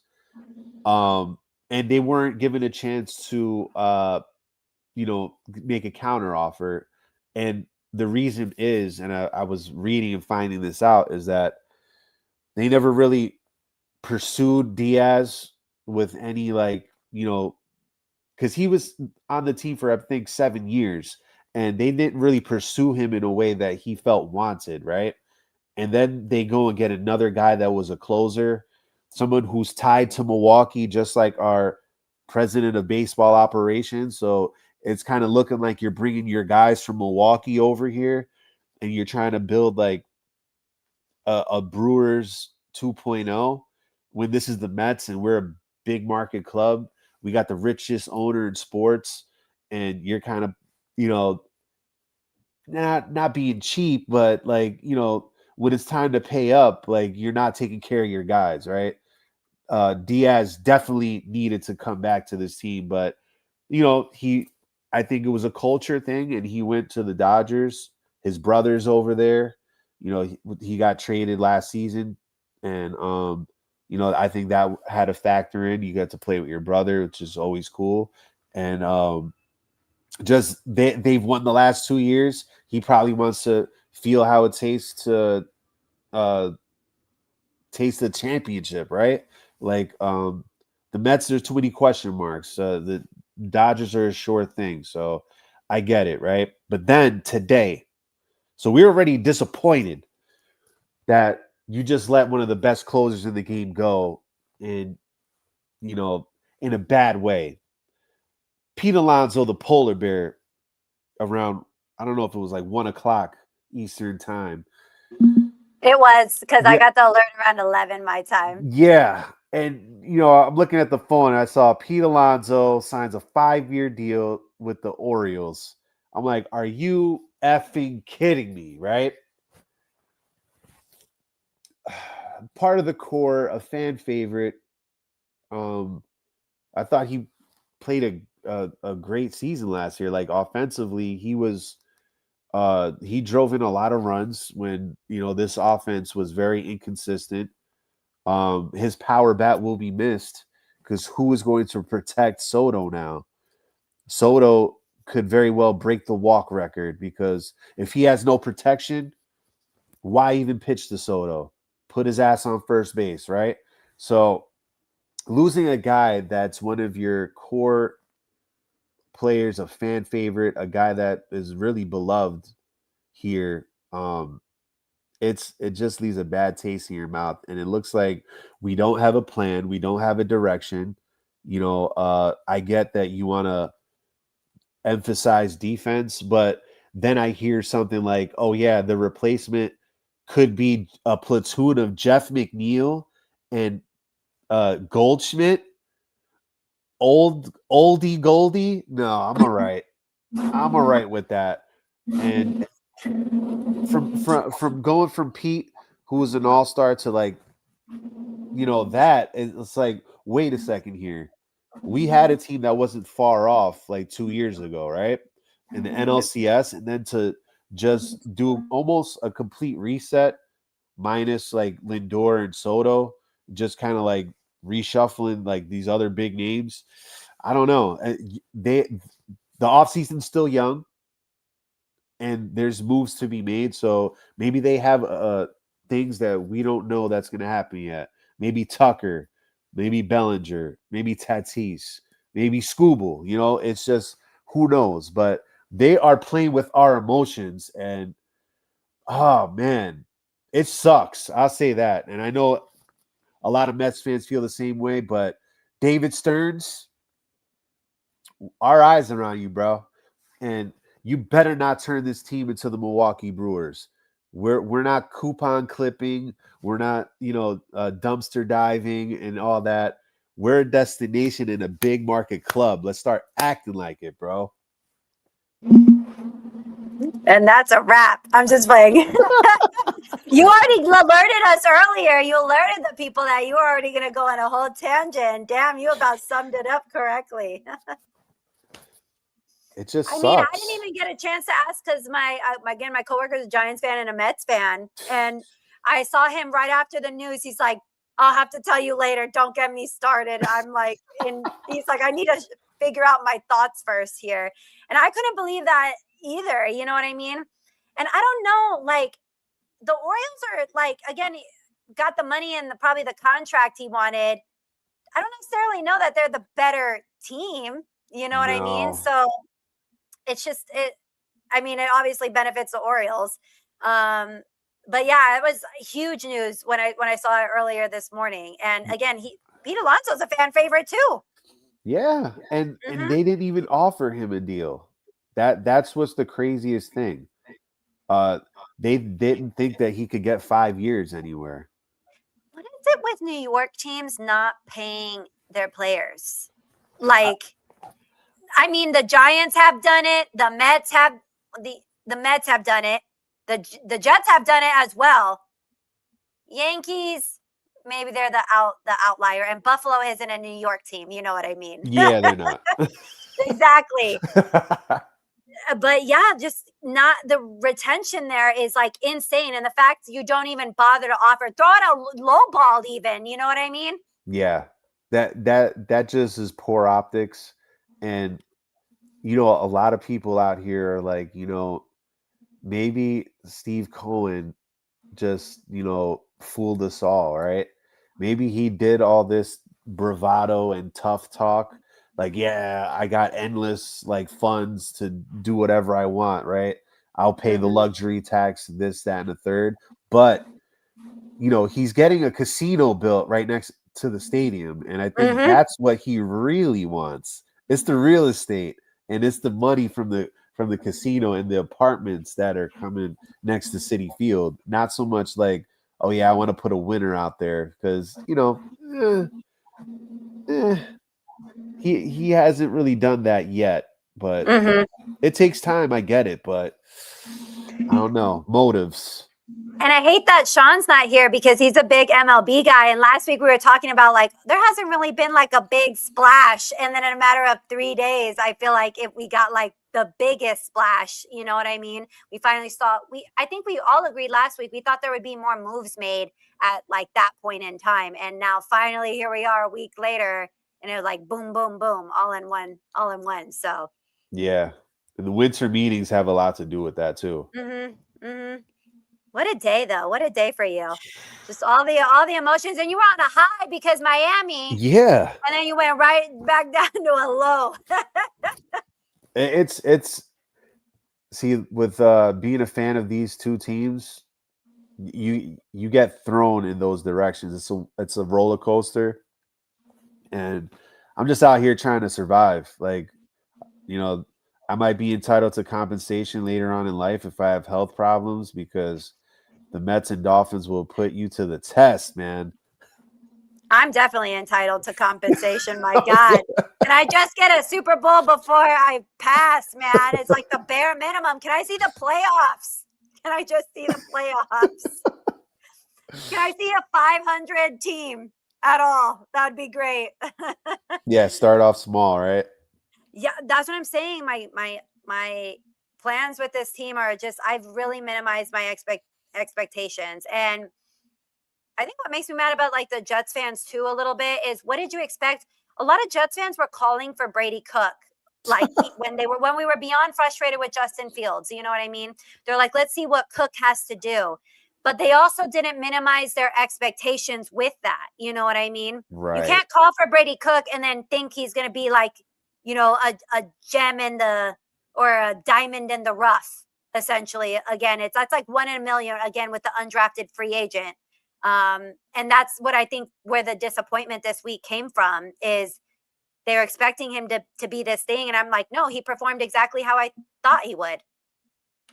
And they weren't given a chance to make a counter offer. And the reason is, and I was reading and finding this out, is that they never really pursued Diaz with any, like, because he was on the team for, I think, 7 years, and they didn't really pursue him in a way that he felt wanted, right? And then they go and get another guy that was a closer, someone who's tied to Milwaukee, just like our president of baseball operations. So it's kind of looking like you're bringing your guys from Milwaukee over here, and you're trying to build like a Brewers 2.0 when this is the Mets and we're a big market club. We got the richest owner in sports, and you're kind of, you know, not being cheap, but like, when it's time to pay up, like, you're not taking care of your guys, right? Diaz definitely needed to come back to this team, but I think it was a culture thing, and he went to the Dodgers. His brother's over there. He got traded last season, and I think that had a factor in. You got to play with your brother, which is always cool, and just they've won the last 2 years. He probably wants to feel how it tastes to uh, taste the championship, right? Like, the Mets, there's too many question marks. The Dodgers are a sure thing, so I get it, right? But then today, so we're already disappointed that you just let one of the best closers in the game go, in you know in a bad way. Pete Alonso, the polar bear, around, I don't know if it was like 1 o'clock Eastern time. It was because I Yeah, got the alert around 11 my time. yeah. And I'm looking at the phone, and I saw Pete Alonso signs a 5-year deal with the Orioles. I'm like, are you effing kidding me, right? Part of the core, a fan favorite. Um, I thought he played a great season last year. Like, offensively, he drove in a lot of runs when this offense was very inconsistent. His power bat will be missed, because who is going to protect Soto now? Soto could very well break the walk record, because if he has no protection, why even pitch to Soto? Put his ass on first base, right? So losing a guy that's one of your core players, a fan favorite, a guy that is really beloved here, it just leaves a bad taste in your mouth. And it looks like we don't have a plan, we don't have a direction. I get that you want to emphasize defense, but then I hear something like, oh yeah, the replacement could be a platoon of Jeff McNeil and Goldschmidt. Oldie Goldie. No, I'm all right. I'm all right with that. And from going from Pete, who was an all-star, to like, it's like, wait a second here. We had a team that wasn't far off like 2 years ago, right? In the NLCS, and then to just do almost a complete reset, minus like Lindor and Soto, just kind of like reshuffling like these other big names. I don't know. The offseason's still young, and there's moves to be made. So maybe they have things that we don't know that's going to happen yet. Maybe Tucker, maybe Bellinger, maybe Tatis, maybe Scooble. It's just, who knows? But they are playing with our emotions, and oh man, it sucks. I'll say that. And I know a lot of Mets fans feel the same way, but David Stearns, our eyes are on you, bro. And you better not turn this team into the Milwaukee Brewers. We're not coupon clipping. We're not, dumpster diving and all that. We're a destination in a big market club. Let's start acting like it, bro. And that's a wrap. I'm just playing. You already alerted us earlier. You alerted the people that you were already going to go on a whole tangent. Damn, you about summed it up correctly. It just sucks. I mean, I didn't even get a chance to ask because my coworker is a Giants fan and a Mets fan. And I saw him right after the news. He's like, I'll have to tell you later. Don't get me started. I'm like, he's like, I need to figure out my thoughts first here. And I couldn't believe that either. You know what I mean? And I don't know, like, the Orioles are like, again, got the money and probably the contract he wanted. I don't necessarily know that they're the better team. You know what I mean? So it's just, it obviously benefits the Orioles. But yeah, it was huge news when I saw it earlier this morning. And again, Pete Alonso's a fan favorite too. Yeah. And they didn't even offer him a deal. That's what's the craziest thing. They didn't think that he could get 5 years anywhere. What is it with New York teams not paying their players? Like, I mean, the Giants have done it. The Mets have the Mets have done it. The Jets have done it as well. Yankees, maybe they're the outlier, and Buffalo isn't a New York team. You know what I mean? Yeah, they're not. Exactly. But yeah, just not the retention there is like insane. And the fact you don't even bother to offer, throw out a low ball even, you know what I mean? Yeah, that just is poor optics. And, a lot of people out here are like, maybe Steve Cohen just, fooled us all, right? Maybe he did all this bravado and tough talk. Like, yeah, I got endless like funds to do whatever I want, right? I'll pay the luxury tax, this, that, and the third. But, he's getting a casino built right next to the stadium. And I think that's what he really wants. It's the real estate, and it's the money from the casino and the apartments that are coming next to Citi Field. Not so much like, oh yeah, I want to put a winner out there, because he hasn't really done that yet. But it takes time. I get it, but I don't know, motives. And I hate that Sean's not here because he's a big MLB guy. And last week we were talking about like there hasn't really been like a big splash. And then in a matter of 3 days, I feel like if we got like the biggest splash, you know what I mean? We finally saw I think we all agreed last week. We thought there would be more moves made at like that point in time. And now finally here we are a week later, and it was like boom, boom, boom, all in one. So Yeah. And the winter meetings have a lot to do with that too. What a day, though. What a day for you. Just all the emotions, and you were on a high because Miami, Yeah, and then you went right back down to a low. it's see with being a fan of these two teams, you get thrown in those directions. It's a roller coaster, and I'm just out here trying to survive. Like, you know, I might be entitled to compensation later on in life if I have health problems because the Mets and Dolphins will put you to the test, man. I'm definitely entitled to compensation. My God. Can I just get a Super Bowl before I pass, man? It's like the bare minimum. Can I see the playoffs? Can I just see the playoffs? Can I see a 500 team at all? That would be great. Yeah, start off small, right? Yeah, that's what I'm saying. My plans with this team are just I've really minimized my expectations. And I think what makes me mad about like the Jets fans too a little bit is what did you expect? A lot of Jets fans were calling for Brady Cook like when we were beyond frustrated with Justin Fields. You know what I mean? They're like, let's see what Cook has to do. But they also didn't minimize their expectations with that. You know what I mean? You Right. can't call for Brady Cook and then think he's going to be like, a gem in the or a diamond in the rough. Essentially, again, that's like 1 in a million. Again, with the undrafted free agent. And that's what I think where the disappointment this week came from is they're expecting him to be this thing. And I'm like, no, he performed exactly how I thought he would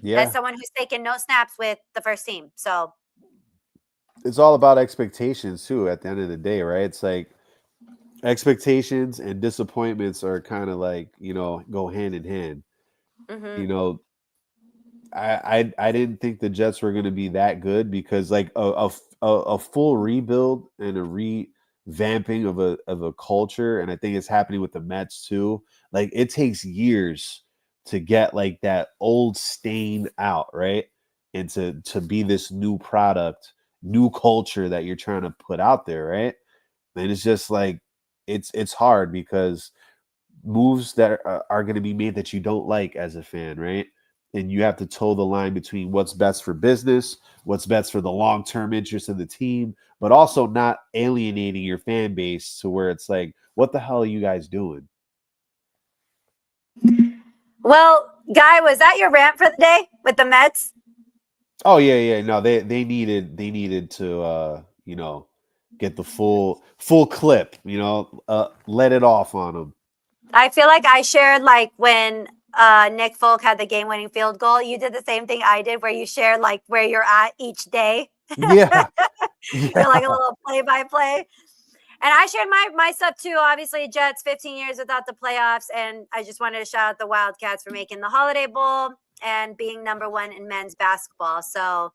Yeah. as someone who's taken no snaps with the first team. So It's all about expectations too at the end of the day, right? It's like expectations and disappointments are kind of like, go hand in hand. mm-hmm. You know, I didn't think the Jets were going to be that good because like a full rebuild and a revamping of a culture, and I think it's happening with the Mets too. Like it takes years to get like that old stain out, right? And to be this new product, new culture that you're trying to put out there, right? And it's just like it's hard because moves that are going to be made that you don't like as a fan, right? And you have to toe the line between what's best for business, what's best for the long term interest of the team, but also not alienating your fan base to where it's like, what the hell are you guys doing? Well, Guy, was that your rant for the day with the Mets? Oh yeah. No, they needed to get the full clip, let it off on them. I feel like I shared like when Nick Folk had the game-winning field goal. You did the same thing I did, where you shared like where you're at each day. Yeah. You're like a Yeah. little play-by-play. And I shared my stuff too. Obviously, Jets 15 years without the playoffs, and I just wanted to shout out the Wildcats for making the Holiday Bowl and being #1 in men's basketball. So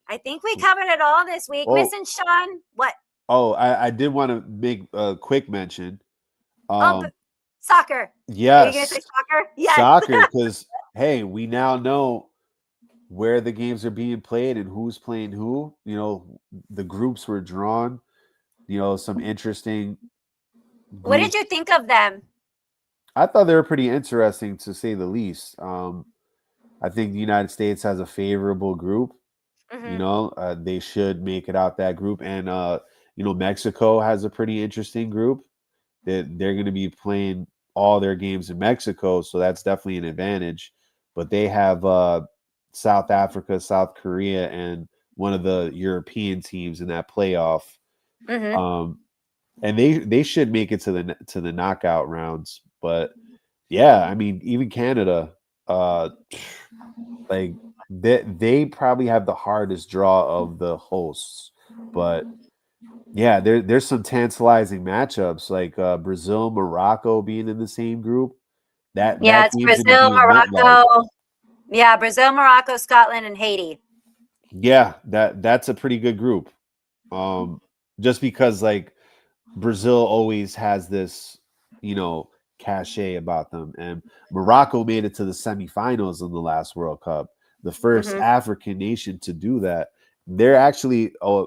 I think we covered it all this week. Oh, Missing Sean, what? I did want to make a quick mention. Oh, soccer. Are you gonna Yes, say soccer? Yes. soccer, because hey, we now know where the games are being played and who's playing who. The groups were drawn. Some interesting What did groups. you think of them? I thought they were pretty interesting to say the least. I think the United States has a favorable group. Mm-hmm. They should make it out that group, and Mexico has a pretty interesting group. They're going to be playing all their games in Mexico, so that's definitely an advantage. But they have South Africa, South Korea, and one of the European teams in that playoff. Mm-hmm. And they should make it to the knockout rounds. But yeah, I mean, even Canada, like they probably have the hardest draw of the hosts. But yeah, there's some tantalizing matchups like Brazil, Morocco being in the same group. Yeah, That it's game's gonna Brazil, be a nutbag. Morocco. Yeah, Brazil, Morocco, Scotland, and Haiti. Yeah, that's a pretty good group. Just because like Brazil always has this, cachet about them, and Morocco made it to the semifinals in the last World Cup, the first Mm-hmm. African nation to do that. They're actually a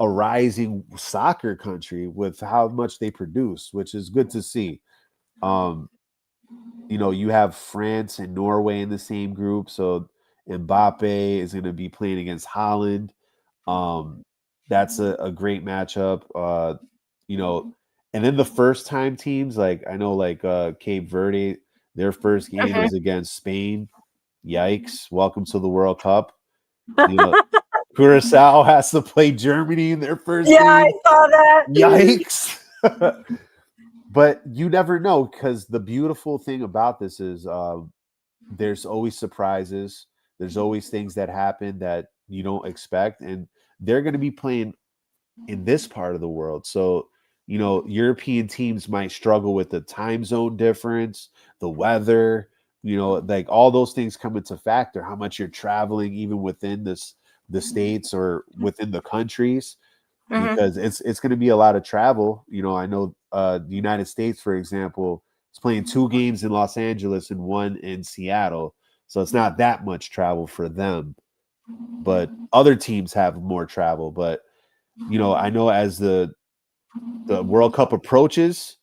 rising soccer country with how much they produce, which is good to see. Um, you have France and Norway in the same group, so Mbappe is going to be playing against Holland. That's a great matchup. And then the first time teams, like I know, like Cape Verde, their first game is against Spain. Yikes! Welcome to the World Cup. You know, Curacao has to play Germany in their first Yeah, game. I saw that. Yikes! But you never know, because the beautiful thing about this is there's always surprises. There's always things that happen that you don't expect, and they're going to be playing in this part of the world. So, European teams might struggle with the time zone difference, the weather, like all those things come into factor, how much you're traveling even within the states or within the countries, because it's going to be a lot of travel. I know the United States, for example, is playing 2 games in Los Angeles and 1 in Seattle. So it's not that much travel for them. But other teams have more travel. But I know as the World Cup approaches,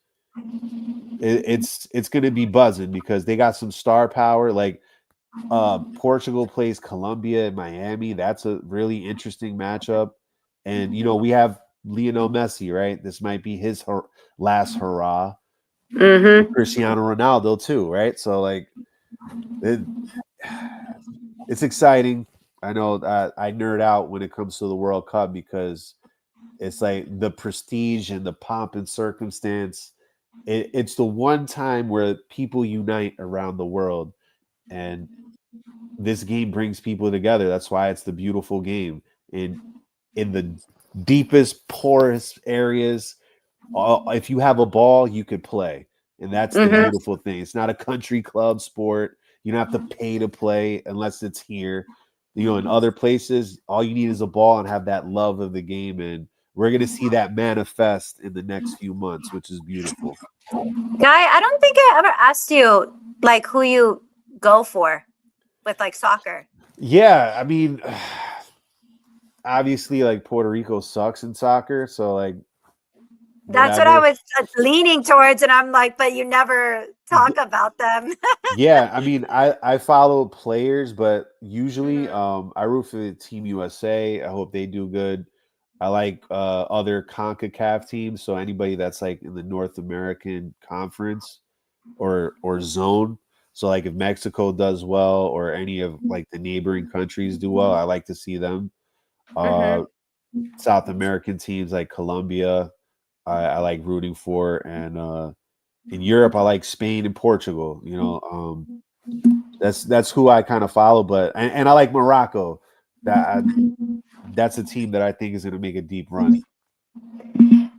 it's going to be buzzing because they got some star power. Like Portugal plays Colombia and Miami. That's a really interesting matchup. And we have Lionel Messi, right? This might be his last hurrah. Cristiano Ronaldo too, right? So like, it's exciting. I know I nerd out when it comes to the World Cup because it's like the prestige and the pomp and circumstance. It's the one time where people unite around the world, and this game brings people together. That's why it's the beautiful game. And in the deepest, poorest areas, if you have a ball, you could play. And that's the beautiful thing. It's not a country club sport. You don't have to pay to play unless it's here. In other places, all you need is a ball and have that love of the game. And we're going to see that manifest in the next few months, which is beautiful. Guy, I don't think I ever asked you like who you go for with like soccer. Yeah, I mean, obviously, like Puerto Rico sucks in soccer, so like that's what I was leaning towards, and I'm like, but you never talk about them. Yeah, I mean, I follow players, but usually I root for the Team USA. I hope they do good. I like other CONCACAF teams, so anybody that's like in the North American Conference or zone. So like if Mexico does well or any of like the neighboring countries do well, I like to see them. South American teams like Colombia, I like rooting for, and in Europe, I like Spain and Portugal. That's who I kind of follow. But and I like Morocco. That's a team that I think is going to make a deep run.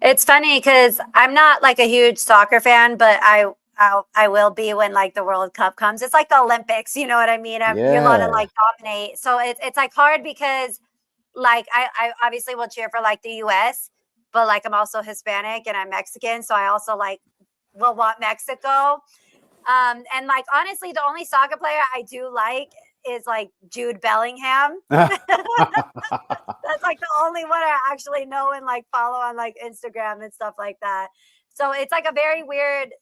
It's funny because I'm not like a huge soccer fan, but I will be when like the World Cup comes. It's like the Olympics, you know what I mean? You're allowed to like dominate, so it's like hard because like I obviously will cheer for like the U.S., but like I'm also Hispanic and I'm Mexican, so I also like will want Mexico. And like honestly, the only soccer player I do like is like Jude Bellingham. That's like the only one I actually know and like follow on like Instagram and stuff like that. So it's like a very weird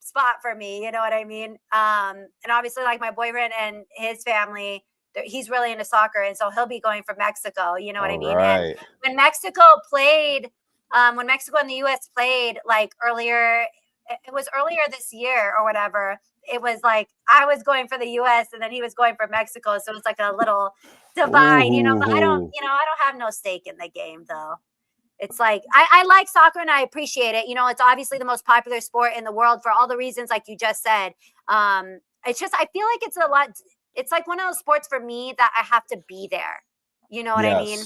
spot for me, you know what I mean? And obviously like my boyfriend and his family, he's really into soccer, and so he'll be going for Mexico, you know what I mean? Right. And when Mexico and the US played like earlier, it was earlier this year or whatever, it was like I was going for the US and then he was going for Mexico, so it's like a little divide, but I don't have no stake in the game though. It's like I like soccer and I appreciate it. It's obviously the most popular sport in the world for all the reasons like you just said. It's just I feel like it's a lot. It's like one of those sports for me that I have to be there. You know what I mean?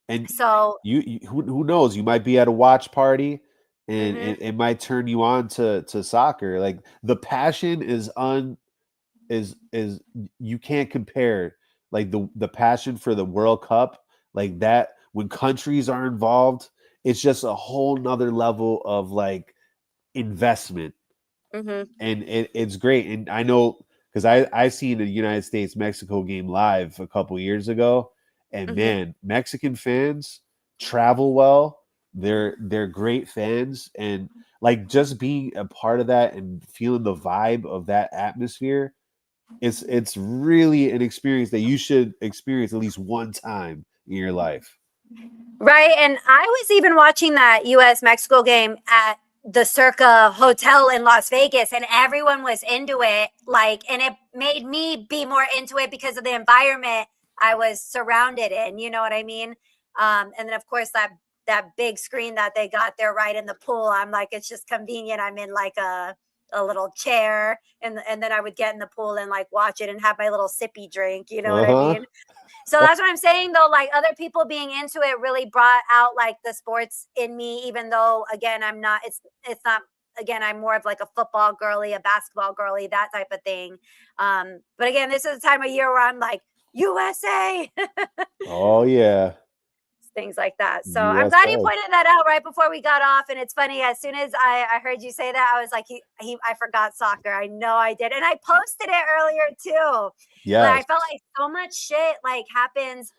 And so you who knows? You might be at a watch party, and it might turn you on to soccer. Like the passion is you can't compare. Like the passion for the World Cup, like that when countries are involved, it's just a whole nother level of like investment, and it's great. And I know because I seen a United States Mexico game live a couple years ago, and man, Mexican fans travel well. They're great fans, and like just being a part of that and feeling the vibe of that atmosphere, it's really an experience that you should experience at least one time in your life. Right. And I was even watching that US Mexico game at the Circa Hotel in Las Vegas, and everyone was into it. Like, and it made me be more into it because of the environment I was surrounded in. You know what I mean? And then, of course, that big screen that they got there right in the pool. I'm like, it's just convenient. I'm in like a little chair, and then I would get in the pool and like watch it and have my little sippy drink. You know what I Uh-huh. mean? So that's what I'm saying though, like other people being into it really brought out like the sports in me, even though again, I'm not, it's not, again, I'm more of like a football girly, a basketball girly, that type of thing. But again, this is the time of year where I'm like, USA, Oh yeah. things like that. So I'm glad you USA. pointed that out right before we got off. And it's funny, as soon as I heard you say that, I was like, I forgot soccer. I know I did. And I posted it earlier too. Like I Yes. felt like so much shit like happens.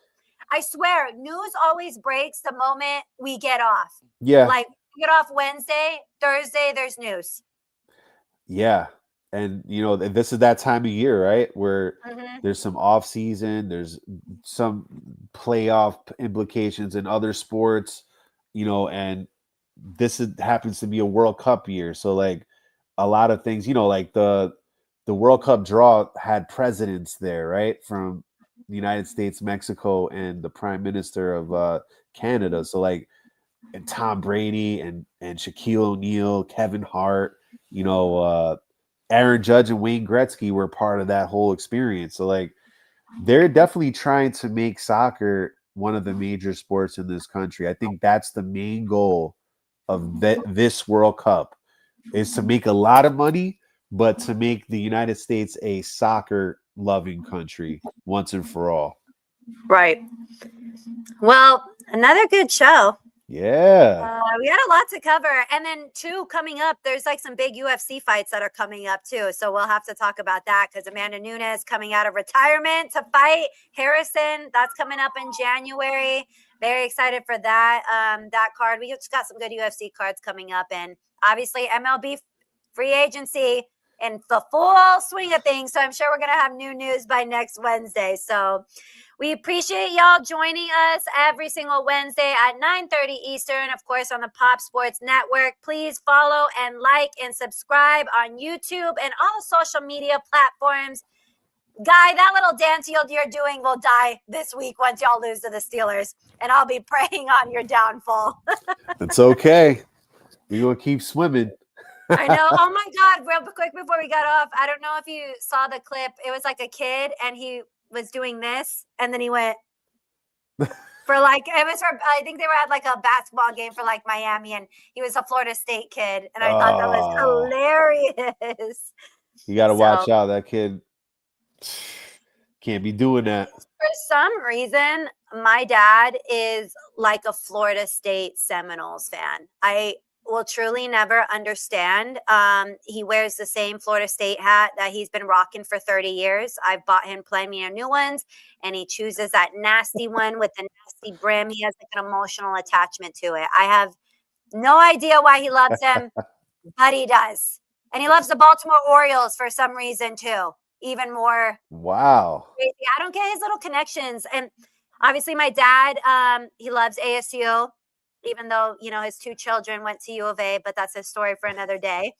I swear, news always breaks the moment we get off. Yeah. Like we get off Wednesday, Thursday, there's news. Yeah. And this is that time of year, right? Where Mm-hmm. there's some off season, there's some playoff implications in other sports, and happens to be a World Cup year. So like a lot of things, like the World Cup draw had presidents there, right? From the United States, Mexico, and the Prime Minister of Canada. So like and Tom Brady and Shaquille O'Neal, Kevin Hart, Aaron Judge and Wayne Gretzky were part of that whole experience. So like they're definitely trying to make soccer one of the major sports in this country. I think that's the main goal of this World Cup is to make a lot of money, but to make the United States a soccer loving country once and for all. Right. Well, another good show. Yeah. We got a lot to cover. And then, too, coming up, there's like some big UFC fights that are coming up, too. So we'll have to talk about that because Amanda Nunes coming out of retirement to fight Harrison. That's coming up in January. Very excited for that card. We just got some good UFC cards coming up. And obviously, MLB free agency in the full swing of things. So I'm sure we're going to have new news by next Wednesday. So we appreciate y'all joining us every single Wednesday at 9:30 Eastern, of course, on the Pop Sports Network. Please follow and like and subscribe on YouTube and all the social media platforms. Guy, that little dance you're doing will die this week once y'all lose to the Steelers, and I'll be praying on your downfall. It's okay. We're going to keep swimming. I know. Oh my God. Real quick before we got off, I don't know if you saw the clip. It was like a kid and he was doing this and then he went for like, it was for, I think they were at like a basketball game for like Miami and he was a Florida State kid. And I thought that was hilarious. You got to watch out. That kid can't be doing that. For some reason, my dad is like a Florida State Seminoles fan. I will truly never understand. He wears the same Florida State hat that he's been rocking for 30 years. I've bought him plenty of new ones, and he chooses that nasty one with the nasty brim. He has like an emotional attachment to it. I have no idea why he loves him, but he does. And he loves the Baltimore Orioles for some reason too. Even more. Wow. Crazy. I don't get his little connections. And obviously my dad, he loves ASU, even though, his two children went to U of A, but that's a story for another day.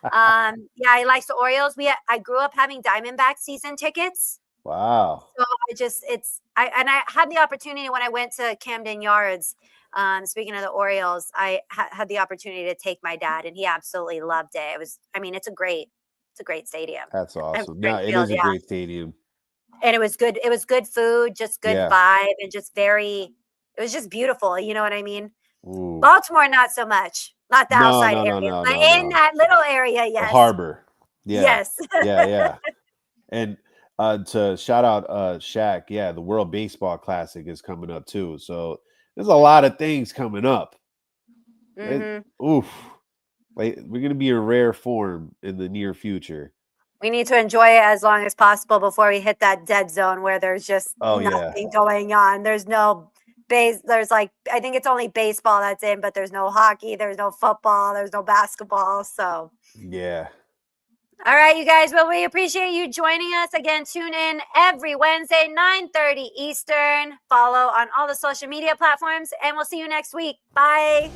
Yeah, he likes the Orioles. I grew up having Diamondback season tickets. Wow. So I had the opportunity when I went to Camden Yards. Speaking of the Orioles, I had the opportunity to take my dad, and he absolutely loved it. It's a great stadium. That's awesome. Great Yeah, it field, is a great stadium. And it was good. It was good food, just good vibe, and it was just beautiful. You know what I mean? Ooh. Baltimore, not so much. Not the outside area, but in that little area, yes. The harbor. Yeah. Yes. Yeah. And to shout out Shaq, yeah, the World Baseball Classic is coming up too. So there's a lot of things coming up. Oof. Like, we're going to be in rare form in the near future. We need to enjoy it as long as possible before we hit that dead zone where there's just nothing going on. There's no there's like, I think it's only baseball that's in, but there's no hockey, there's no football, there's no basketball. So Yeah. all right, you guys. Well, we appreciate you joining us. Again, tune in every Wednesday, 9:30 Eastern. Follow on all the social media platforms, and we'll see you next week. Bye.